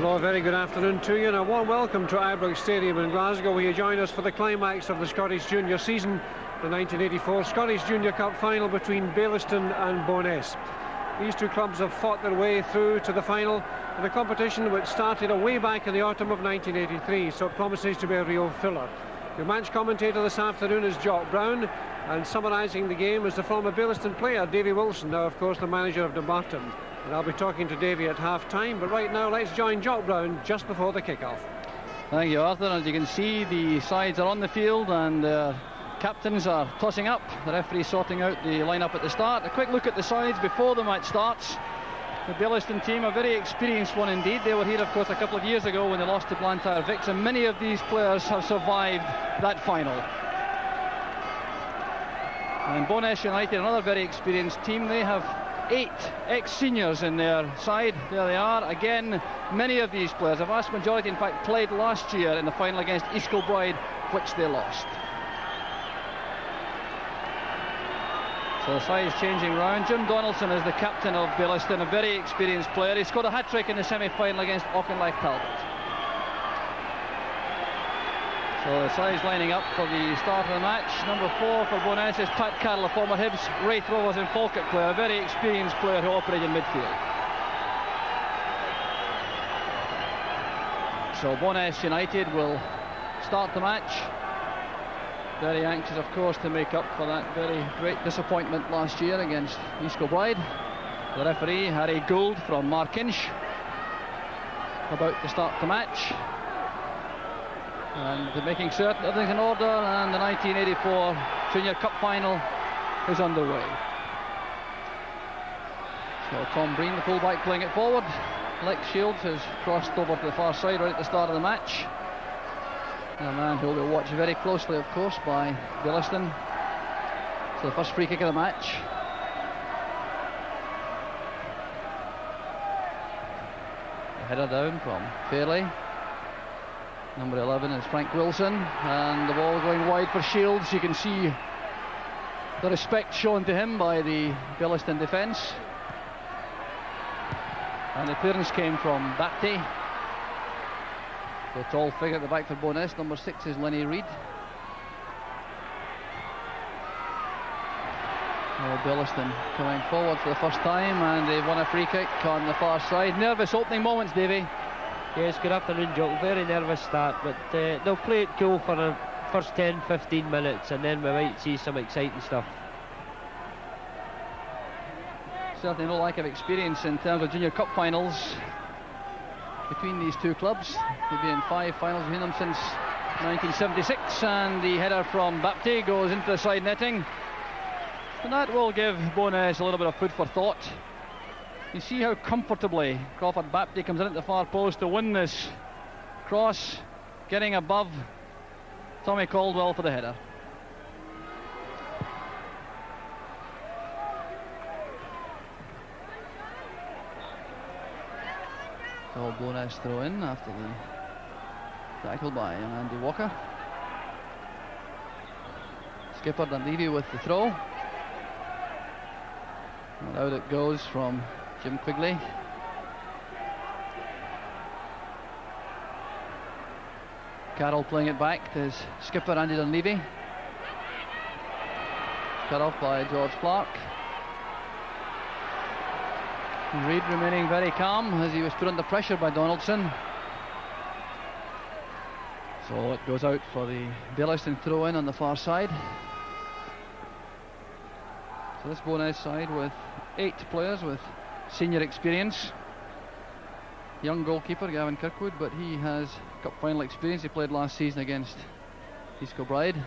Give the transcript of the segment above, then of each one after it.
Hello, a very good afternoon to you and a warm welcome to Ibrox Stadium in Glasgow, where you join us for the climax of the Scottish Junior season, the 1984 Scottish Junior Cup final between Baillieston and Bo'ness. These two clubs have fought their way through to the final in a competition which started way back in the autumn of 1983, so it promises to be a real thriller. Your match commentator this afternoon is Jock Brown, and summarising the game is the former Baillieston player Davy Wilson, now of course the manager of Dumbarton. And I'll be talking to Davy at half-time, but right now let's join Jock Brown just before the kick-off. Thank you, Arthur. As you can see, the sides are on the field and captains are tossing up. The referee sorting out the line-up at the start. A quick look at the sides before the match starts. The Baillieston team, a very experienced one indeed. They were here, of course, a couple of years ago when they lost to Blantyre Vics, and many of these players have survived that final. And Bo'ness United, another very experienced team. They have 8 ex-seniors in their side. There they are. Again, many of these players, a vast majority in fact, played last year in the final against East Kilbride, which they lost. So the side is changing round. Jim Donaldson is the captain of Baillieston, a very experienced player. He scored a hat-trick in the semi-final against Auchinleck Talbot. So the side's lining up for the start of the match. Number 4 for Bo'ness is Pat Carroll, a former Hibs, Wraith Rovers and Falkirk player, a very experienced player who operated in midfield. So Bo'ness United will start the match. Very anxious, of course, to make up for that very great disappointment last year against East Kilbride. The referee, Harry Gould from Markinch, about to start the match. And making certain everything's in order, and the 1984 Junior Cup final is underway. So Tom Breen, the fullback, playing it forward. Lex Shields has crossed over to the far side right at the start of the match. A man who will be watched very closely, of course, by Baillieston. So the first free kick of the match. The header down from Fairley. Number 11 is Frank Wilson, and the ball going wide for Shields. You can see the respect shown to him by the Baillieston defence. And the clearance came from Bapty. The tall figure at the back for Bo'ness. Number 6 is Lenny Reid. Baillieston coming forward for the first time, and they've won a free kick on the far side. Nervous opening moments, Davy. Yes, good afternoon, Jock. Very nervous start, but they'll play it cool for the first 10-15 minutes, and then we might see some exciting stuff. Certainly no lack of experience in terms of Junior Cup finals between these two clubs. They've been in 5 finals between them since 1976, and the header from Bapty goes into the side netting, and that will give Bo'ness a little bit of food for thought. You see how comfortably Crawford Bapty comes in at the far post to win this cross, getting above Tommy Caldwell for the header. So Bo'ness throw in after the tackle by Andy Walker. Skipper Dunleavy with the throw. And out it goes from Jim Quigley. Carroll playing it back to his skipper Andy Dunleavy. Cut off by George Clark. Reid remaining very calm as he was put under pressure by Donaldson. So it goes out for the Baillieston throw in on the far side. So this Bo'ness side with 8 players with senior experience. Young goalkeeper Gavin Kirkwood, but he has cup final experience. He played last season against East Kilbride.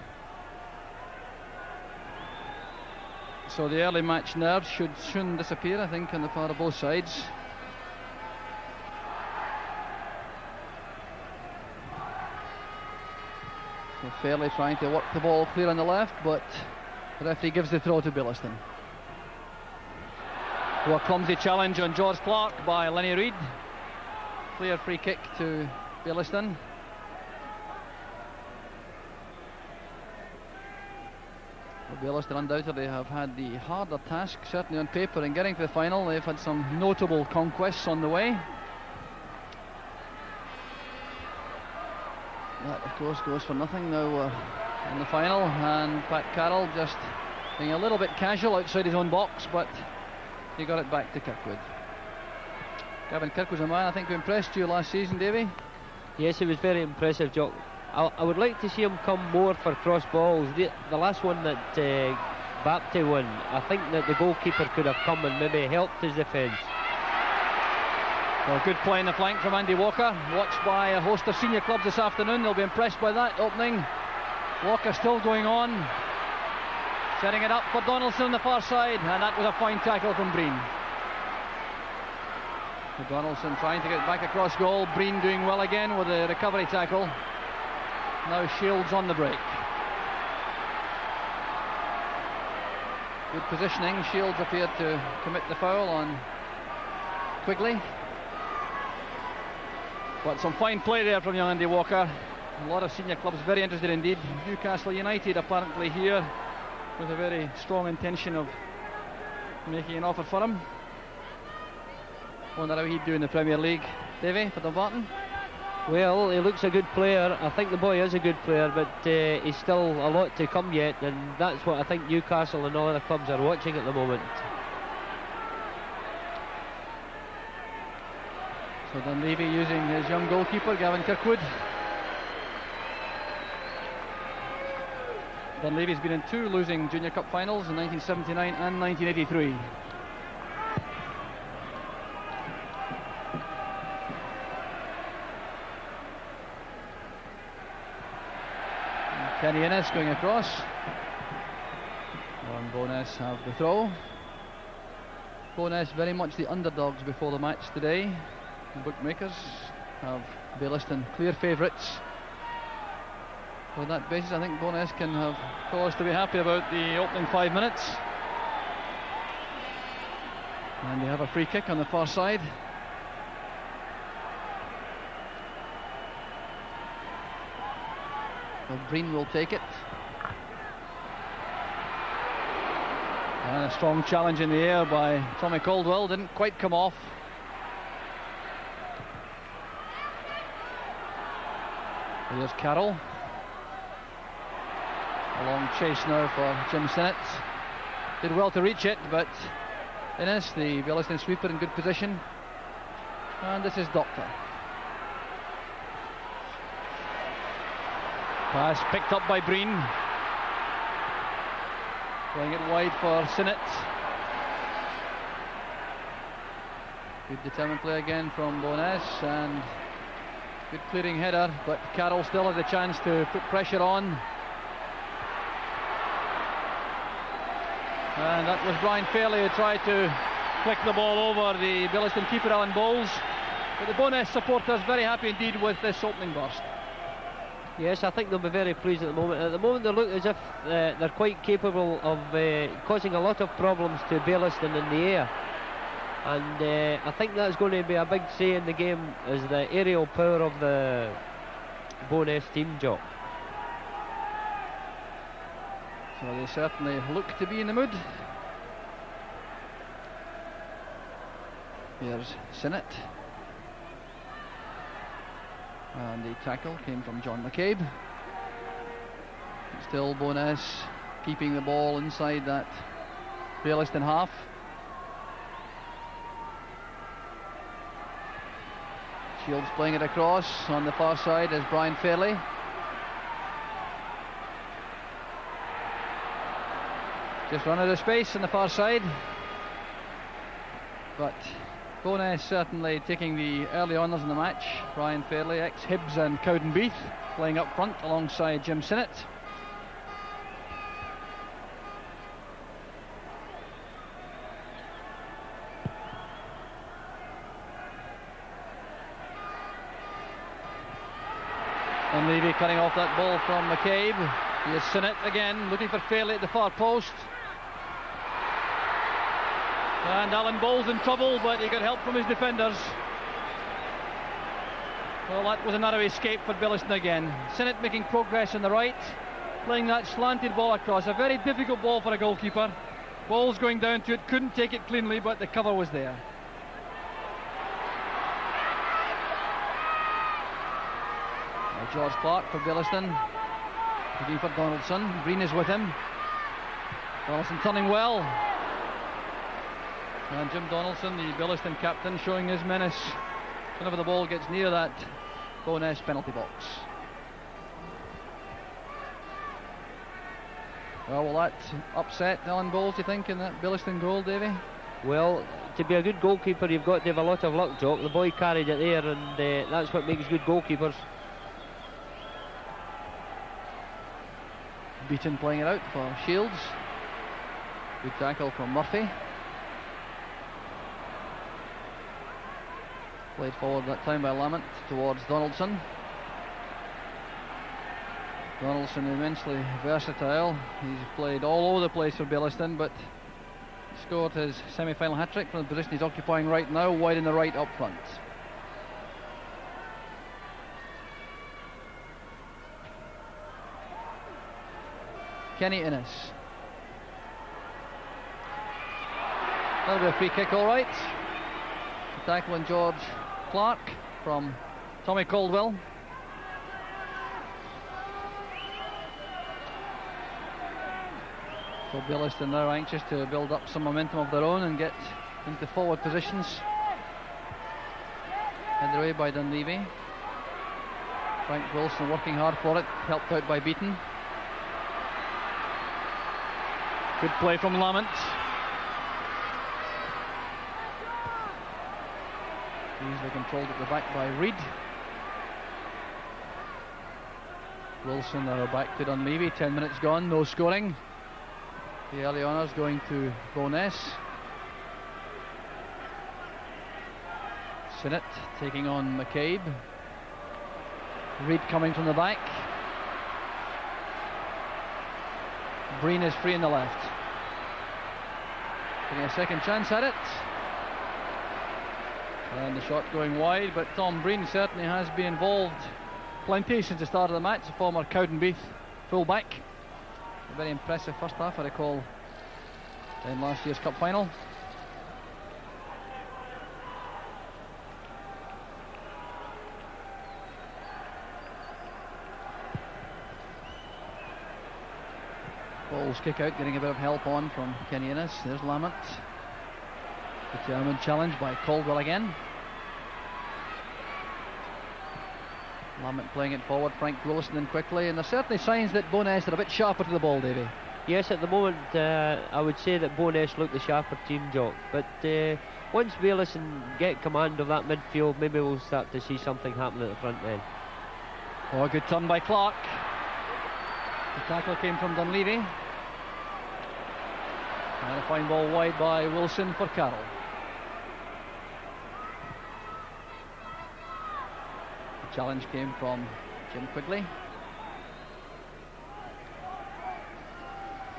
So the early match nerves should soon disappear, I think, on the part of both sides. So Fairley trying to work the ball clear on the left, but the referee gives the throw to Baillieston. A clumsy challenge on George Clark by Lenny Reid. Clear free kick to Baillieston. Baillieston undoubtedly have had the harder task, certainly on paper, in getting to the final. They've had some notable conquests on the way. That, of course, goes for nothing now in the final, and Pat Carroll just being a little bit casual outside his own box, but he got it back to Kirkwood. Gavin Kirkwood's a man I think who impressed you last season, Davy. Yes, he was very impressive, Jock. I would like to see him come more for cross balls. The last one that Bapty won, I think that the goalkeeper could have come and maybe helped his defence. Well, good play in the flank from Andy Walker, watched by a host of senior clubs this afternoon. They'll be impressed by that opening. Walker still going on, setting it up for Donaldson on the far side, and that was a fine tackle from Breen. So Donaldson trying to get back across goal. Breen doing well again with a recovery tackle. Now Shields on the break. Good positioning. Shields appeared to commit the foul on Quigley. But some fine play there from young Andy Walker. A lot of senior clubs very interested indeed. Newcastle United apparently here with a very strong intention of making an offer for him. Wonder how he'd do in the Premier League. Davy, for Dumbarton? Well, he looks a good player. I think the boy is a good player, but he's still a lot to come yet, and that's what I think Newcastle and all other clubs are watching at the moment. So Dunleavy using his young goalkeeper, Gavin Kirkwood. Dunleavy's been in 2 losing Junior Cup finals in 1979 and 1983. Kenny Innes going across. Warren Bowness have the throw. Bowness very much the underdogs before the match today. The bookmakers have Baillieston clear favourites. On that basis, I think Bowness can have cause to be happy about the opening 5 minutes. And they have a free kick on the far side. So Breen will take it. And a strong challenge in the air by Tommy Caldwell, didn't quite come off. Here's Carroll. A long chase now for Jim Sinnott. Did well to reach it, but Innes, the Baillieston sweeper, in good position. And this is Doctor. Pass picked up by Breen. Playing it wide for Sinnott. Good determined play again from Bowness, and good clearing header, but Carroll still had the chance to put pressure on. And that was Brian Fairley who tried to flick the ball over the Baillieston keeper Alan Bowles. But the Bowness supporters very happy indeed with this opening burst. Yes, I think they'll be very pleased at the moment. At the moment they look as if they're quite capable of causing a lot of problems to Baillieston in the air. And I think that's going to be a big say in the game, is the aerial power of the Bowness team, Jock. So they certainly look to be in the mood. Here's Sinnott. And the tackle came from John McCabe. Still Bowness keeping the ball inside that Baillieston half. Shields playing it across. On the far side is Brian Fairley. Just run out of space on the far side. But Bowness certainly taking the early honours in the match. Brian Fairley, ex-Hibs and Cowdenbeath, playing up front alongside Jim Sinnott. And Levy cutting off that ball from McCabe. Here's Sinnott again, looking for Fairley at the far post. And Alan Bowles in trouble, but he got help from his defenders. Well, that was a narrow escape for Baillieston again. Sinnott making progress on the right, playing that slanted ball across. A very difficult ball for a goalkeeper. Bowles going down to it, couldn't take it cleanly, but the cover was there. George Clark for Baillieston. Looking for Donaldson. Green is with him. Donaldson turning well. And Jim Donaldson, the Baillieston captain, showing his menace whenever the ball gets near that Bowness penalty box. Well, will that upset Alan Bowles, do you think, in that Baillieston goal, Davy? Well, to be a good goalkeeper, you've got to have a lot of luck, Jock. The boy carried it there, and that's what makes good goalkeepers. Beaton playing it out for Shields. Good tackle from Murphy. Played forward that time by Lamont towards Donaldson. Donaldson immensely versatile. He's played all over the place for Baillieston, but scored his semi-final hat-trick from the position he's occupying right now, wide in the right up front. Kenny Innes. That'll be a free kick, all right. Tackling George Clark from Tommy Caldwell. So Baillieston now anxious to build up some momentum of their own and get into forward positions. Headed away by Dunleavy. Frank Wilson working hard for it, helped out by Beaton. Good play from Lamont. Easily controlled at the back by Reid. Wilson now back to Dunleavy, 10 minutes gone, no scoring. The early honours going to Bowness. Sinnott taking on McCabe. Reid coming from the back. Breen is free in the left. Getting a second chance at it. And the shot going wide, but Tom Breen certainly has been involved plenty since the start of the match. A former Cowdenbeath full-back. A very impressive first half, I recall, in last year's cup final. Ball's kick out, getting a bit of help on from Kenny Innes. There's Lamont. Determined challenge by Caldwell again. Lamont playing it forward, Frank Wilson in quickly, and there's certainly signs that Bowness are a bit sharper to the ball, Davy. Yes, at the moment I would say that Bowness look the sharper team, Jock, but once Baillieston get command of that midfield, maybe we'll start to see something happen at the front end. Oh, a good turn by Clark. The tackle came from Dunleavy. And a fine ball wide by Wilson for Carroll. The challenge came from Jim Quigley.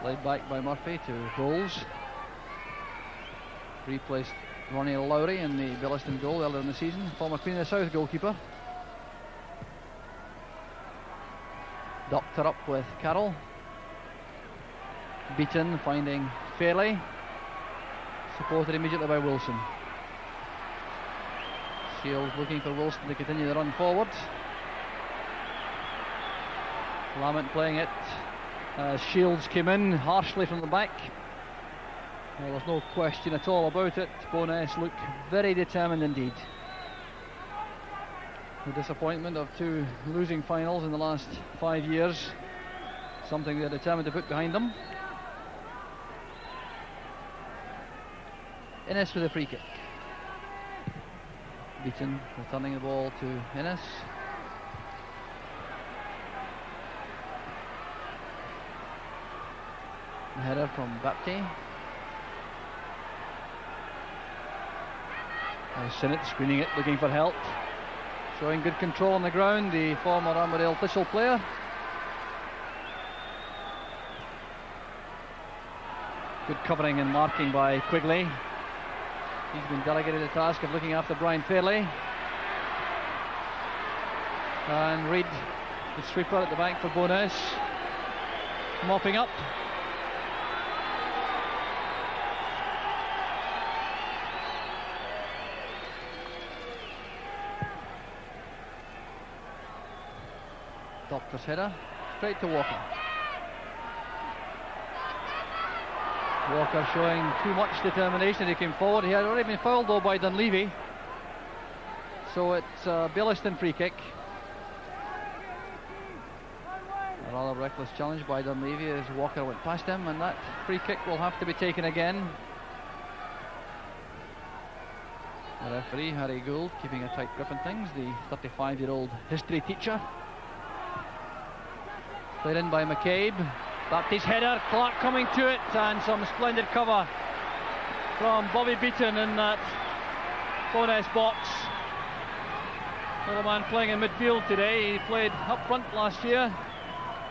Played back by Murphy to Bowles. Replaced Ronnie Lowry in the Baillieston goal earlier in the season. Former Queen of the South goalkeeper. Doctor up with Carroll. Beaton finding Fairley. Supported immediately by Wilson. Shields looking for Wilson to continue the run forward. Lamont playing it. Shields came in harshly from the back. Well, there's no question at all about it. Bowness look very determined indeed. The disappointment of two losing finals in the last 5 years, something they're determined to put behind them. Innes with a free kick. Beaton returning the ball to Innes. The header from Baptiste. Sinnott screening it, looking for help. Showing good control on the ground, the former Armadale Thistle player. Good covering and marking by Quigley. He's been delegated the task of looking after Brian Fairley. And Reid, the sweeper at the back for Bowness. Mopping up. Doctor's header, straight to Walker. Walker showing too much determination as he came forward. He had already been fouled though by Dunleavy. So it's a Baillieston free kick. A rather reckless challenge by Dunleavy as Walker went past him, and that free kick will have to be taken again. The referee, Harry Gould, keeping a tight grip on things, the 35-year-old history teacher. Played in by McCabe. Baptist's header, Clark coming to it, and some splendid cover from Bobby Beaton in that Bowness box. Little man playing in midfield today. He played up front last year.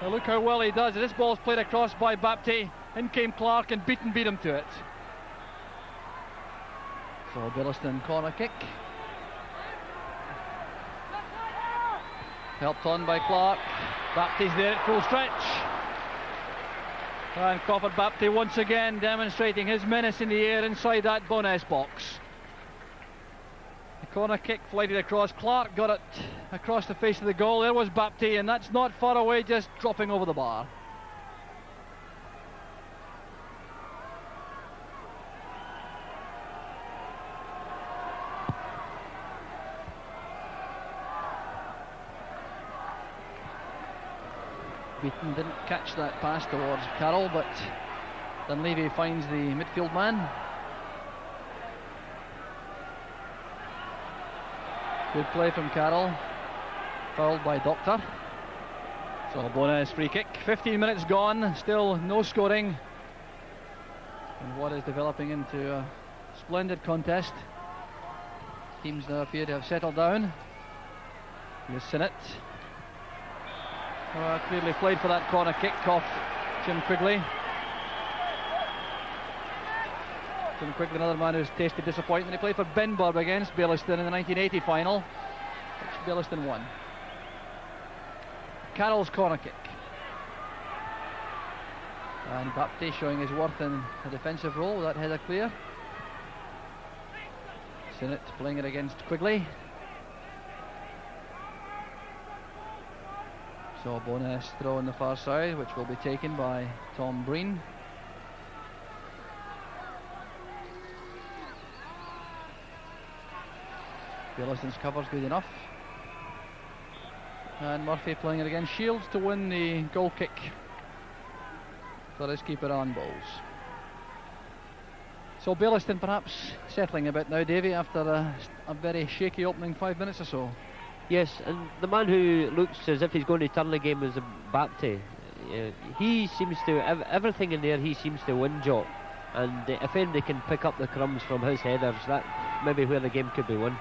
Now look how well he does. This ball's played across by Baptiste. In came Clark and Beaton beat him to it. So Baillieston corner kick. Helped on by Clark. Baptiste's there at full stretch. And Crawford Baptiste once again demonstrating his menace in the air inside that Bowness box. The corner kick flighted across. Clark got it across the face of the goal. There was Baptiste, and that's not far away, just dropping over the bar. Beaton didn't catch that pass towards Carroll, but Dunleavy finds the midfield man. Good play from Carroll, fouled by Doctor. So Bowness free kick. 15 minutes gone, still no scoring, and what is developing into a splendid contest. Teams now appear to have settled down. Here's Sinnott. Clearly played for that corner kick off Jim Quigley. Jim Quigley, another man who's tasted disappointment. He played for Benburb against Baillieston in the 1980 final, which Baillieston won. Carroll's corner kick. And Baptiste showing his worth in a defensive role with that header clear. Sinnott playing it against Quigley. So Bowness throw on the far side, which will be taken by Tom Breen. Baillieston's cover's good enough. And Murphy playing it against Shields to win the goal kick for his keeper on Bowles. So Baillieston perhaps settling a bit now, Davy, after a very shaky opening 5 minutes or so. Yes, and the man who looks as if he's going to turn the game is Baptiste. He seems to, everything in there he seems to win, Jock. And if anybody can pick up the crumbs from his headers, that may be where the game could be won.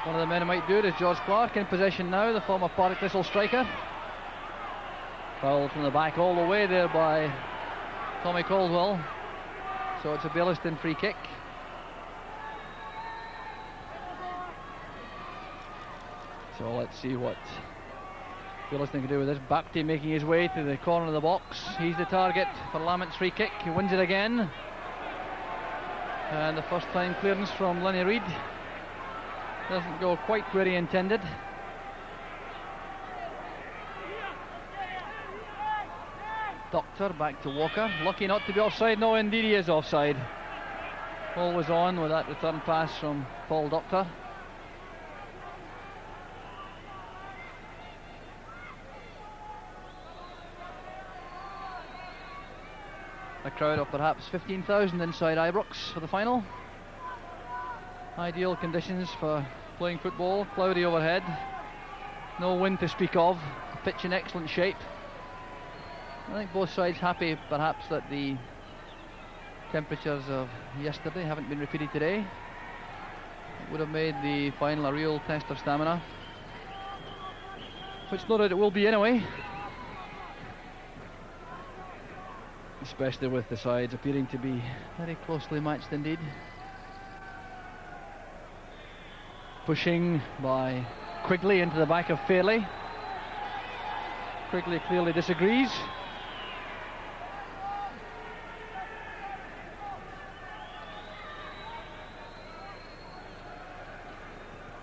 One of the men who might do it is George Clark, in possession now, the former Partick Thistle striker. Fouled from the back all the way there by Tommy Caldwell. So it's a Baillieston free kick. So let's see what Baillieston can do with this. Baptiste making his way to the corner of the box. He's the target for Lamont's free kick. He wins it again. And the first time clearance from Lenny Reid. Doesn't go quite where he intended. Doctor back to Walker. Lucky not to be offside. No, indeed he is offside. Always on with that return pass from Paul Doctor. A crowd of perhaps 15,000 inside Ibrox for the final. Ideal conditions for playing football. Cloudy overhead, no wind to speak of, pitch in excellent shape. I think both sides happy perhaps that the temperatures of yesterday haven't been repeated today. It would have made the final a real test of stamina, which no doubt it will be anyway. Especially with the sides appearing to be very closely matched indeed. Pushing by Quigley into the back of Fairley. Quigley clearly disagrees.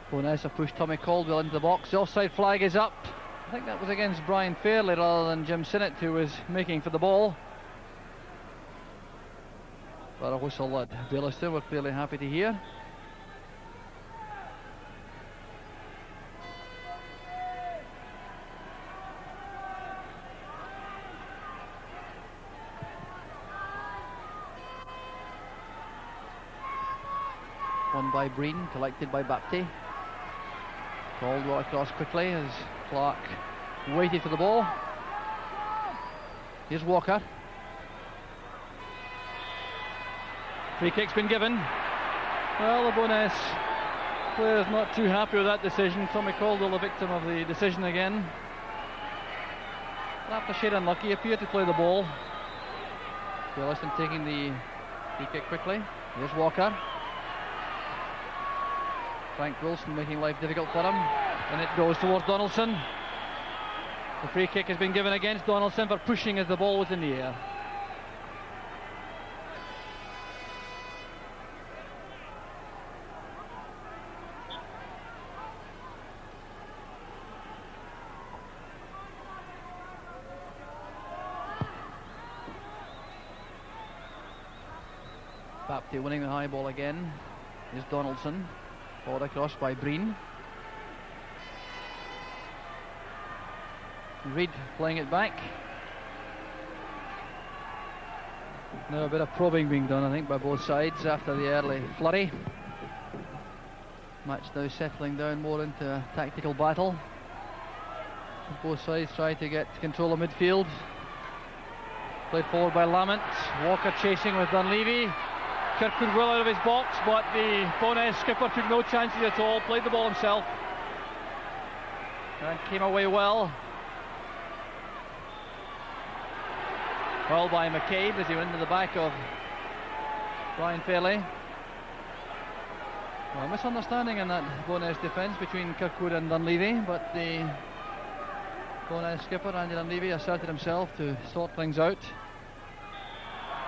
Bowness have pushed Tommy Caldwell into the box. The offside flag is up. I think that was against Brian Fairley rather than Jim Sinnott, who was making for the ball. But a whistle that Baillieston were clearly happy to hear. Won by Breen, collected by Bapty. Caldwell across quickly as Clark waited for the ball. Here's Walker. Free kick's been given. Well, the Bo'ness player's not too happy with that decision. Tommy Caldwell, the victim of the decision again. Perhaps a shade unlucky, appeared to play the ball. Baillieston taking the free kick quickly. Here's Walker. Frank Wilson making life difficult for him, and it goes towards Donaldson. The free kick has been given against Donaldson for pushing as the ball was in the air. Bapty winning the high ball again. Here's Donaldson. Forward across by Breen. Reid playing it back. Now a bit of probing being done, I think, by both sides after the early flurry. Match now settling down more into a tactical battle. Both sides try to get control of midfield. Played forward by Lamont. Walker chasing with Dunleavy. Kirkwood well out of his box, but the Bo'ness skipper took no chances at all, played the ball himself and came away well. Well by McCabe as he went into the back of Brian Fairley. Well, misunderstanding in that Bo'ness defence between Kirkwood and Dunleavy, but the Bo'ness skipper Andy Dunleavy asserted himself to sort things out.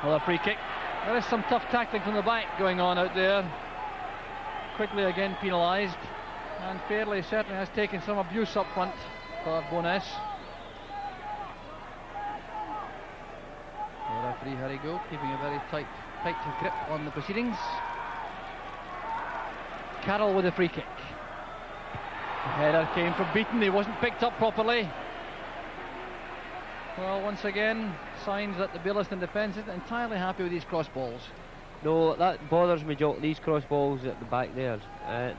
Another free kick. There is some tough tackling from the back going on out there. Quickly again penalised, and Fairley certainly has taken some abuse up front for Bo'ness. The referee Harry Gould keeping a very tight grip on the proceedings. Carroll with a free kick. The header came from Beaton, he wasn't picked up properly. Well, once again, signs that the Baillieston defence isn't entirely happy with these cross balls. No, that bothers me, Joe, these cross balls at the back there.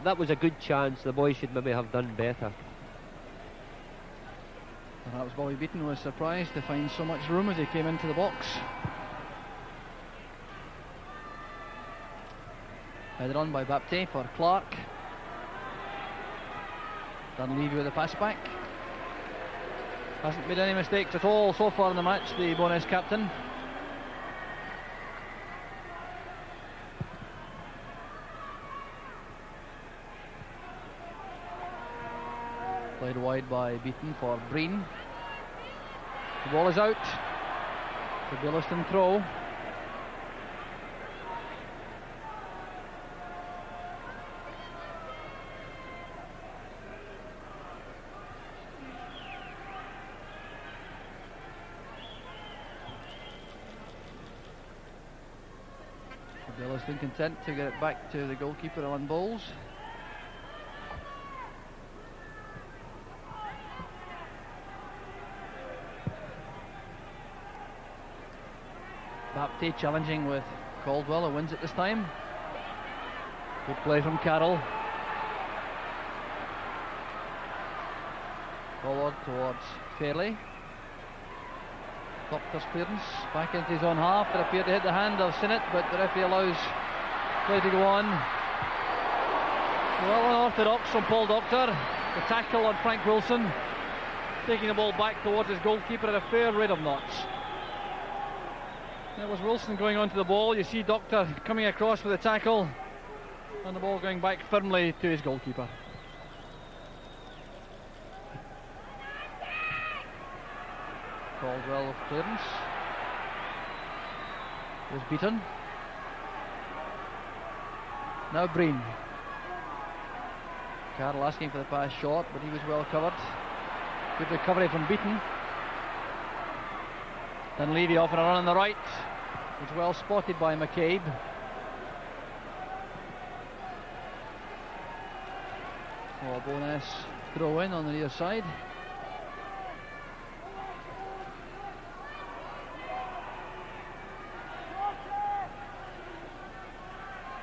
That was a good chance, the boys should maybe have done better. Perhaps Bobby Beaton was surprised to find so much room as he came into the box. Headed on by Bapty for Clark. Dunleavy with the pass back. Hasn't made any mistakes at all so far in the match, the Bo'ness captain. Played wide by Beaton for Breen. The ball is out. The Baillieston throw. Baillieston content to get it back to the goalkeeper on Bowles. Bapty challenging with Caldwell, who wins it this time. Good play from Carroll. Forward towards Fairley. Doctor's clearance, back into his own half. It appeared to hit the hand of Sinnott, but the referee allows play to go on. Well, unorthodox from Paul Doctor. The tackle on Frank Wilson, taking the ball back towards his goalkeeper at a fair rate of knots. It was Wilson going onto the ball. You see Doctor coming across with a tackle, and the ball going back firmly to his goalkeeper. Caldwell with clearance. There's Beaton. Now Breen. Carroll asking for the pass short, but he was well covered. Good recovery from Beaton. Dunleavy off on a run on the right. It's well spotted by McCabe. Oh, Bowness throw in on the near side.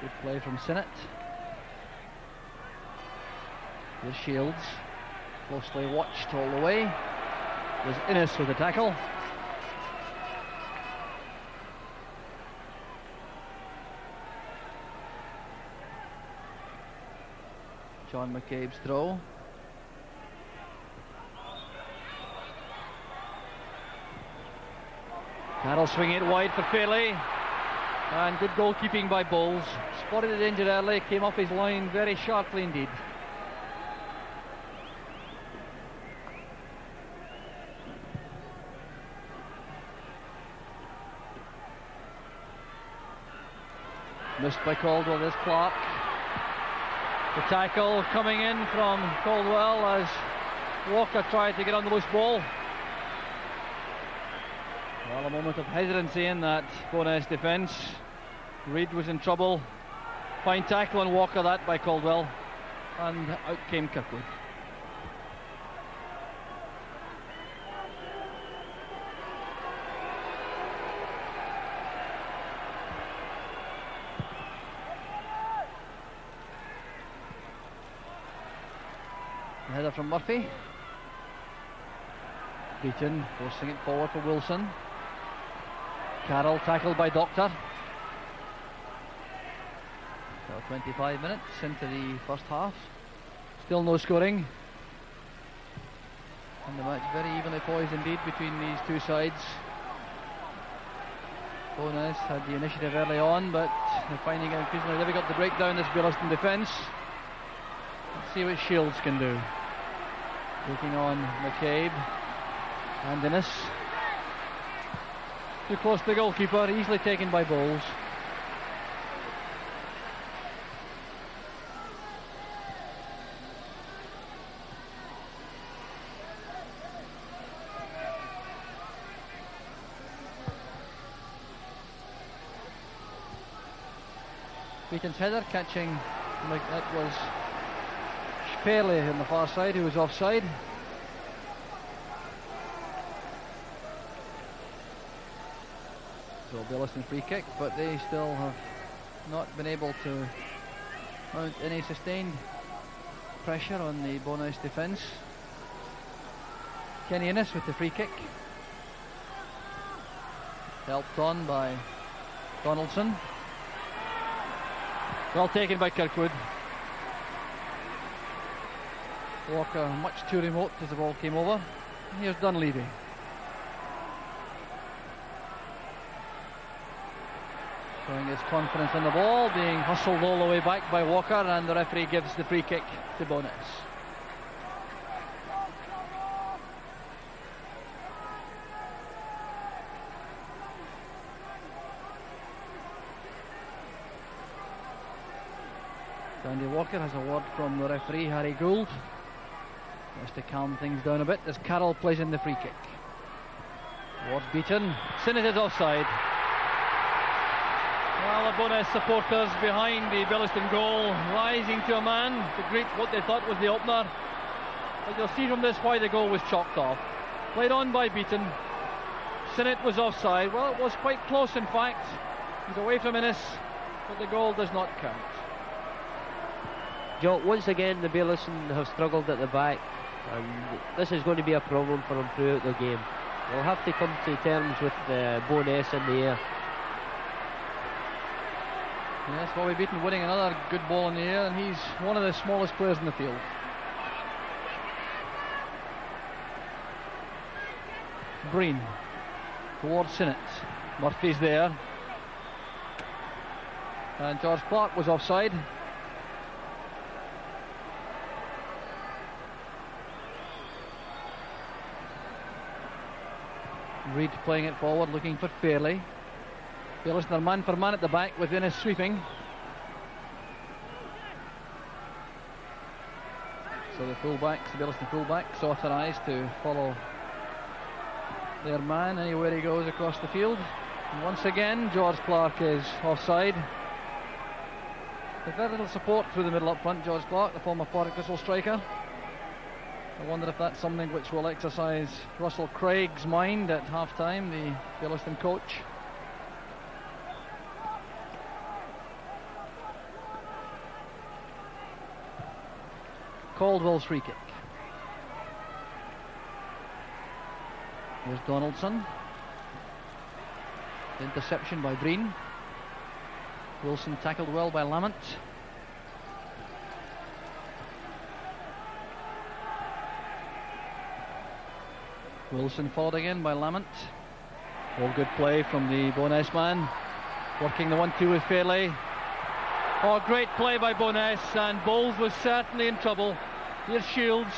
Good play from Sinnott. Here's Shields. Closely watched all the way. There's Innes with the tackle. John McCabe's throw. Carroll swinging it wide for Fairley. And good goalkeeping by Bowles. Spotted the danger early, came off his line very sharply indeed. Missed by Caldwell, there's Clark. The tackle coming in from Caldwell as Walker tried to get on the loose ball. Well, a moment of hesitancy in that Bowness defence. Reid was in trouble. Fine tackle on Walker, that by Caldwell. And out came Kirkwood. The header from Murphy. Beaton forcing it forward for Wilson. Carroll tackled by Doctor. So 25 minutes into the first half. Still no scoring. And the match very evenly poised indeed between these two sides. Bowness had the initiative early on, but they're finding it increasingly difficult to break down this Baillieston defence. Let's see what Shields can do. Taking on McCabe and Innes. Too close to the goalkeeper, easily taken by Bowles. Beaton's header catching, that was Fairley on the far side who was offside. So Baillieston free kick, but they still have not been able to mount any sustained pressure on the Bowness defence. Kenny Innes with the free kick, helped on by Donaldson. Well taken by Kirkwood. Walker much too remote as the ball came over. Here's Dunleavy. Showing his confidence on the ball, being hustled all the way back by Walker, and the referee gives the free kick to Bowness. Andy Walker has a word from the referee, Harry Gould, just to calm things down a bit as Carroll plays in the free kick. Towards Beaton. Sinnott is offside. Well, the Bowness supporters behind the Baillieston goal, rising to a man to greet what they thought was the opener. But you'll see from this why the goal was chalked off. Played on by Beaton. Sinnott was offside. Well, it was quite close in fact. He's away from Innes, but the goal does not count. Joe, once again the Baillieston have struggled at the back, and this is going to be a problem for them throughout the game. They'll have to come to terms with Bowness in the air. Yes, Bobby Beaton winning another good ball in the air, and he's one of the smallest players in the field. Breen towards Sinnott. Murphy's there, and George Clark was offside. Reid playing it forward, looking for Fairley. Baillieston are man for man at the back with Innes sweeping. So the fullbacks, the Baillieston fullbacks, authorised to follow their man anywhere he goes across the field. And once again, George Clark is offside. With very little support through the middle up front, George Clark, the former Partick Thistle striker. I wonder if that's something which will exercise Russell Craig's mind at half-time, the Baillieston coach. Caldwell's free kick. Here's Donaldson. Interception by Breen. Wilson tackled well by Lamont. Wilson followed again by Lamont. All good play from the Bo'ness man. Working the 1-2 with Fairley. Oh, great play by Bo'ness, and Bowles was certainly in trouble. Here's Shields.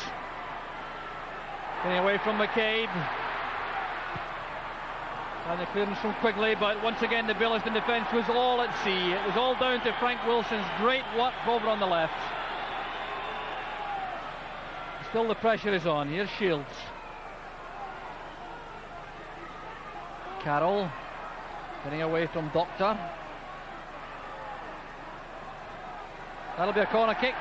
Getting away from McCabe. And the clearance from Quigley, but once again the Baillieston defence was all at sea. It was all down to Frank Wilson's great work over on the left. Still the pressure is on. Here's Shields. Carroll getting away from Doctor. That'll be a corner kick.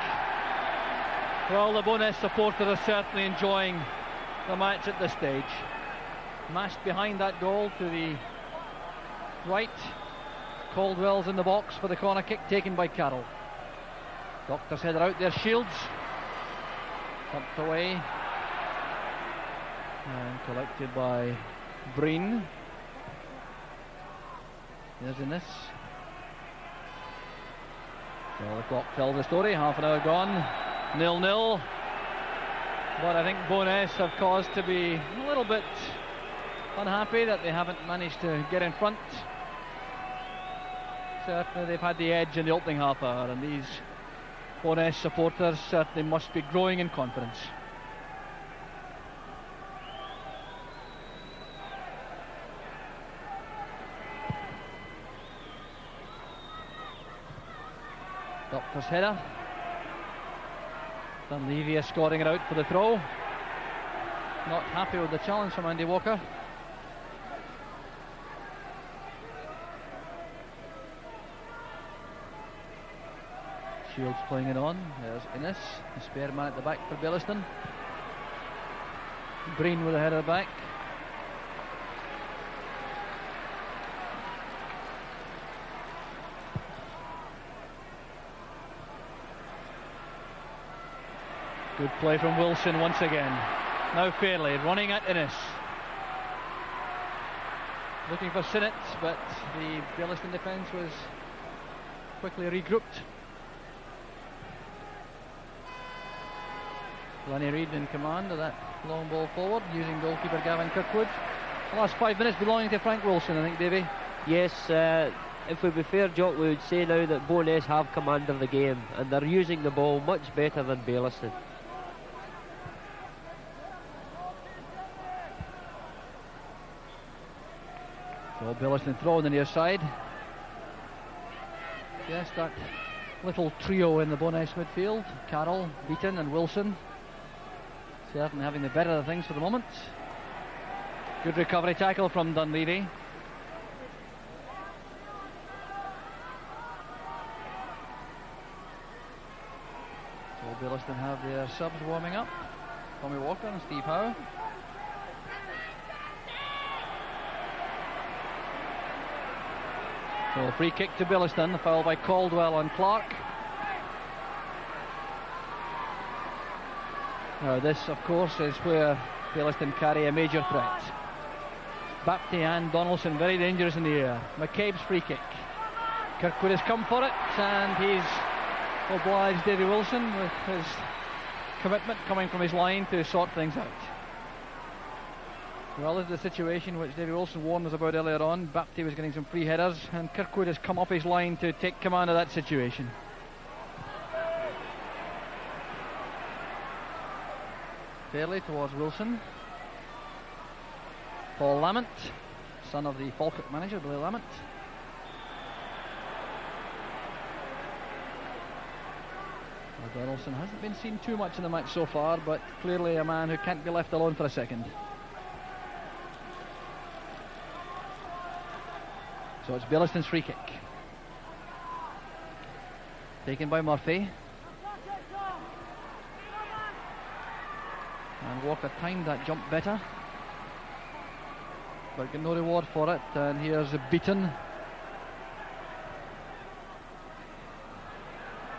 Well, the Bo'ness supporters are certainly enjoying the match at this stage. Massed behind that goal to the right. Caldwell's in the box for the corner kick taken by Carroll. Doctor's header out there. Shields tucked away and collected by Breen. There's Innes. Well, the clock tells the story. Half an hour gone. 0-0. But I think Bo'ness have cause to be a little bit unhappy that they haven't managed to get in front. Certainly they've had the edge in the opening half hour, and these Bo'ness supporters certainly must be growing in confidence. Doctor's header. Dunleavy is scoring it out for the throw. Not happy with the challenge from Andy Walker. Shields playing it on. There's Innes, the spare man at the back for Baillieston. Breen with a header back. Good play from Wilson once again. Now Fairley running at Innes. Looking for Sinnott, but the Baillieston defence was quickly regrouped. Lenny Reid in command of that long ball forward, using goalkeeper Gavin Kirkwood. The last 5 minutes belonging to Frank Wilson, I think, Davy. Yes, if we be fair, Jock, we would say now that Bo'ness have command of the game, and they're using the ball much better than Baillieston. So Baillieston throw on the near side. Yes, that little trio in the Bo'ness midfield, Carroll, Beaton and Wilson, certainly having the better of things for the moment. Good recovery tackle from Dunleavy. So Baillieston have their subs warming up. Tommy Walker and Steve Howe. So free kick to Baillieston, the foul by Caldwell on Clark. Now this, of course, is where Baillieston carry a major threat. Bapty and Donaldson very dangerous in the air. McCabe's free kick. Kirkwood has come for it, and he's obliged Davy Wilson with his commitment coming from his line to sort things out. Well, this is the situation which Davy Wilson warned us about earlier on. Bapty was getting some free headers, and Kirkwood has come up his line to take command of that situation. Fairley towards Wilson. Paul Lamont, son of the Falkirk manager, Billy Lamont. Donaldson hasn't been seen too much in the match so far, but clearly a man who can't be left alone for a second. So it's Baillieston's free kick. Taken by Murphy. And Walker timed that jump better, but got no reward for it. And here's Beaton.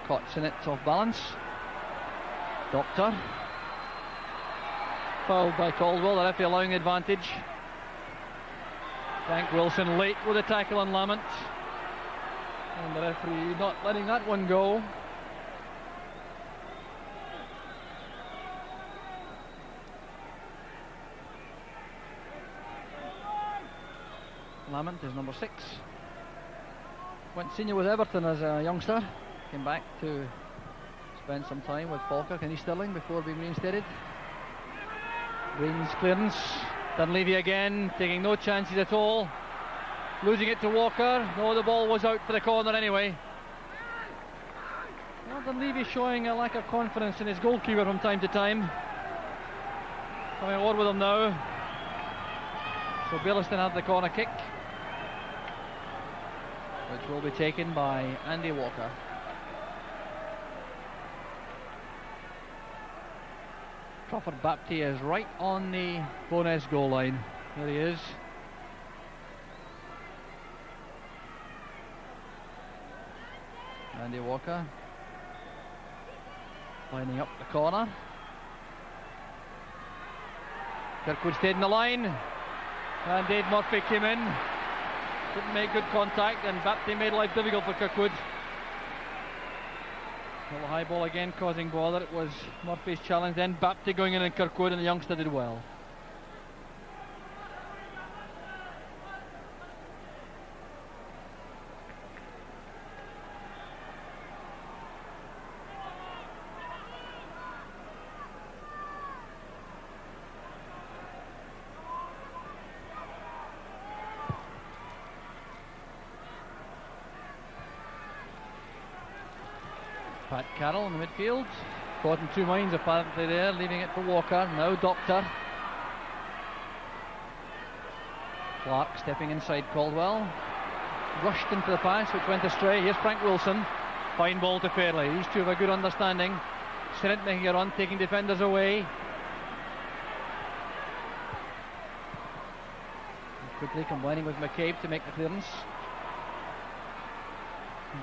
Caught in it off balance. Doctor. Fouled by Caldwell, the referee allowing the advantage. Frank Wilson late with a tackle on Lamont. And the referee not letting that one go. Lamont is number 6. Went senior with Everton as a youngster. Came back to spend some time with Falkirk and East Stirling before being reinstated. Green's clearance. Dunleavy again, taking no chances at all. Losing it to Walker. No, the ball was out for the corner anyway. Well, Dunleavy showing a lack of confidence in his goalkeeper from time to time. Coming on with him now. So Baillieston had the corner kick, which will be taken by Andy Walker. Crawford Bapty is right on the Bowness goal line. There he is. Andy Walker lining up the corner. Kirkwood stayed in the line, and Dave Murphy came in. Didn't make good contact, and Bapty made life difficult for Kirkwood. Well, the high ball again causing bother. It was Murphy's challenge, then Bapty going in and Kirkwood, and the youngster did well. Pat Carroll in the midfield, caught in two minds apparently there, leaving it for Walker. Now Doctor. Clark stepping inside Caldwell. Rushed into the pass, which went astray. Here's Frank Wilson. Fine ball to Fairley. These two have a good understanding. Sinnott making a run, taking defenders away. Quickly combining with McCabe to make the clearance.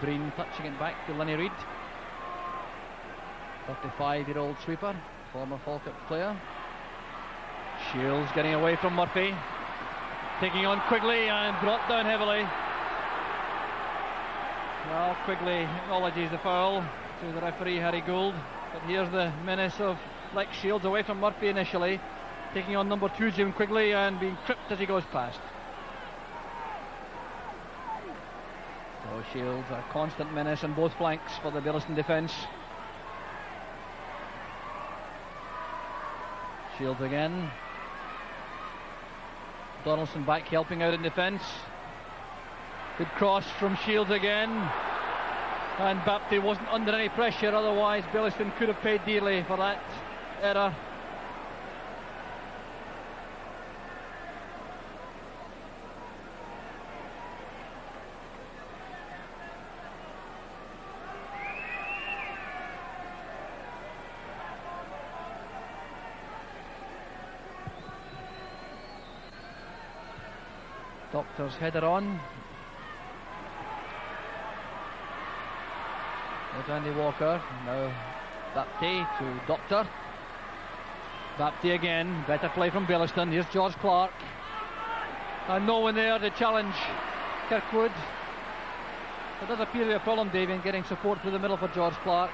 Breen touching it back to Lenny Reid. 35-year-old sweeper, former Falkirk player. Shields getting away from Murphy, taking on Quigley and brought down heavily. Well, Quigley acknowledges the foul to the referee Harry Gould, but here's the menace of Lex Shields away from Murphy initially, taking on number 2 Jim Quigley and being tripped as he goes past. So Shields a constant menace on both flanks for the Baillieston defence. Shields again. Donaldson back helping out in defence. Good cross from Shields again. And Bapty wasn't under any pressure, otherwise Baillieston could have paid dearly for that error. Doctor's header on. There's Andy Walker. Now Bapty to Doctor. Bapty again. Better play from Baillieston. Here's George Clark. And no one there to challenge Kirkwood. There does appear to be a problem, Dave, in getting support through the middle for George Clark.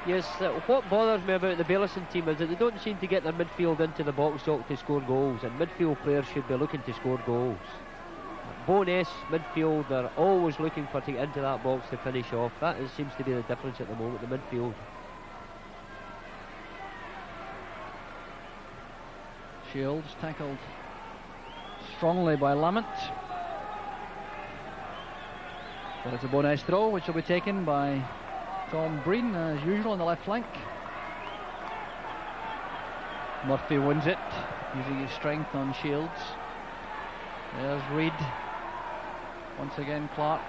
Yes, what bothers me about the Baillieston team is that they don't seem to get their midfield into the box to score goals, and midfield players should be looking to score goals. Bowness midfield, they're always looking to get into that box to finish off. That seems to be the difference at the moment, the midfield. Shields tackled strongly by Lamont. But it's a Bowness throw, which will be taken by Tom Breen, as usual, on the left flank. Murphy wins it, using his strength on Shields. There's Reid. Once again, Clark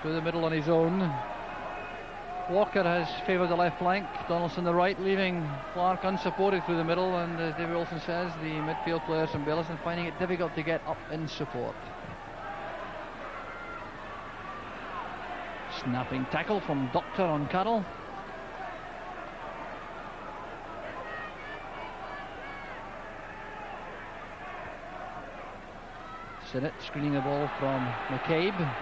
through the middle on his own. Walker has favoured the left flank, Donaldson the right, leaving Clark unsupported through the middle, and as David Wilson says, the midfield players from Baillieston finding it difficult to get up in support. Snapping tackle from Doctor on Carroll. Sinnott screening the ball from McCabe.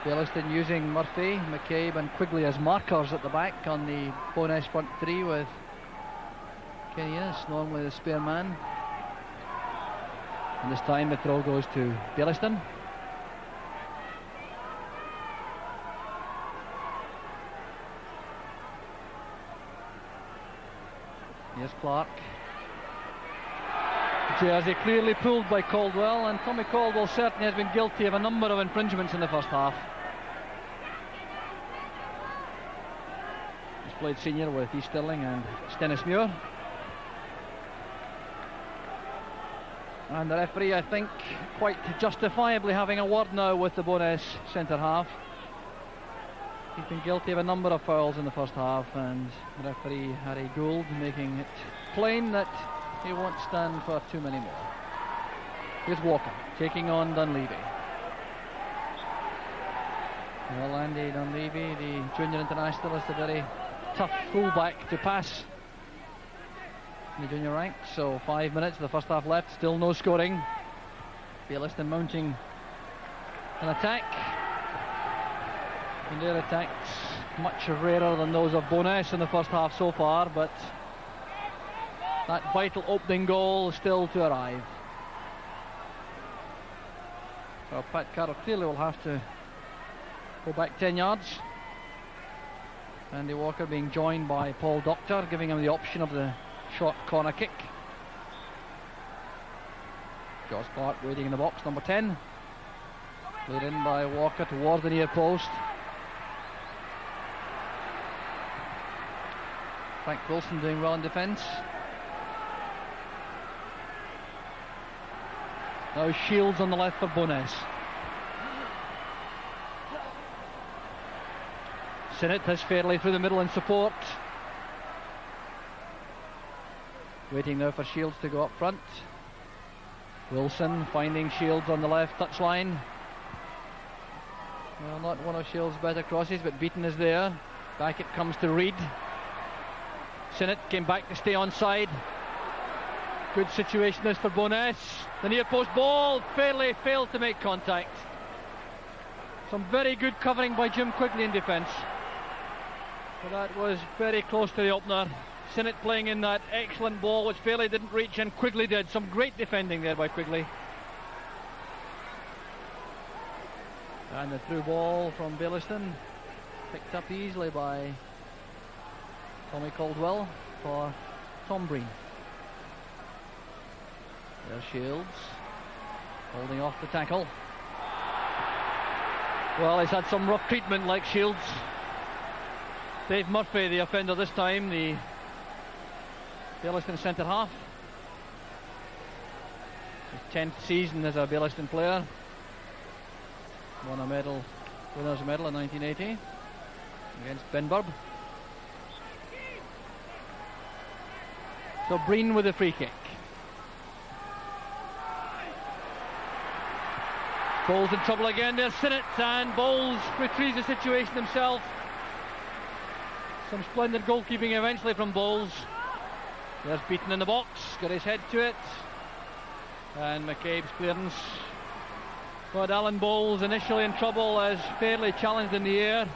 Baillieston using Murphy, McCabe and Quigley as markers at the back on the Bowness front three, with Kenny Innes normally the spare man. And this time the throw goes to Baillieston. Here's Clark. Jersey clearly pulled by Caldwell, and Tommy Caldwell certainly has been guilty of a number of infringements in the first half. He's played senior with Easterling and Stennismuir. And the referee, I think, quite justifiably having a word now with the Bowness centre half. He's been guilty of a number of fouls in the first half, and referee Harry Gould making it plain that he won't stand for too many more. Here's Walker taking on Dunleavy. Well, Andy Dunleavy, the junior international, is a very tough fullback to pass in the junior ranks. So 5 minutes of the first half left, still no scoring. Baillieston mounting an attack, and their attacks much rarer than those of Bowness in the first half so far, but that vital opening goal still to arrive. So Pat Carroll clearly will have to go back 10 yards. Andy Walker being joined by Paul Doctor, giving him the option of the short corner kick. George Clark waiting in the box, number 10. Played in by Walker towards the near post. Frank Wilson doing well in defence. Now Shields on the left for Bowness. Sinnott has fairly through the middle in support. Waiting now for Shields to go up front. Wilson finding Shields on the left touchline. Well, not one of Shields' better crosses, but Beaton is there. Back it comes to Reid. Sinnott came back to stay onside. Good situation this for Bowness. The near post ball fairly failed to make contact. Some very good covering by Jim Quigley in defence. But that was very close to the opener. Sinnott playing in that excellent ball which fairly didn't reach, and Quigley did. Some great defending there by Quigley. And the through ball from Baillieston, picked up easily by Tommy Caldwell for Tom Breen. There's Shields holding off the tackle. Well, he's had some rough treatment like Shields. Dave Murphy, the offender this time, the Baillieston centre half. His 10th season as a Baillieston player. Won a medal, winner's medal in 1980 against Benburb. So Breen with a free kick. Bowles in trouble again. There's Sinnott, and Bowles retrieves the situation himself. Some splendid goalkeeping eventually from Bowles. There's Beaton in the box, got his head to it, and McCabe's clearance. But Alan Bowles initially in trouble as fairly challenged in the air,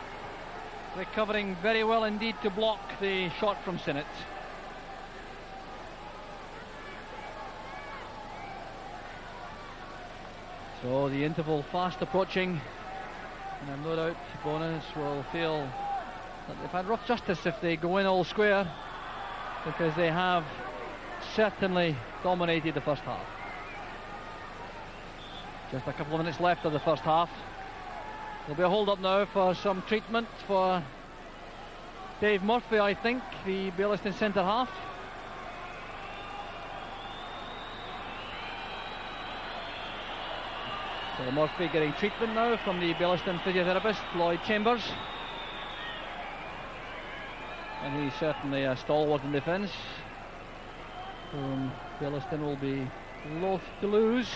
recovering very well indeed to block the shot from Sinnott. So the interval fast approaching, and I've no doubt Bowness will feel that they've had rough justice if they go in all square, because they have certainly dominated the first half. Just a couple of minutes left of the first half. There'll be a hold up now for some treatment for Dave Murphy, I think, the Baillieston centre half. So Murphy getting treatment now from the Baillieston physiotherapist, Lloyd Chambers. And he's certainly a stalwart in defence, whom Baillieston will be loath to lose.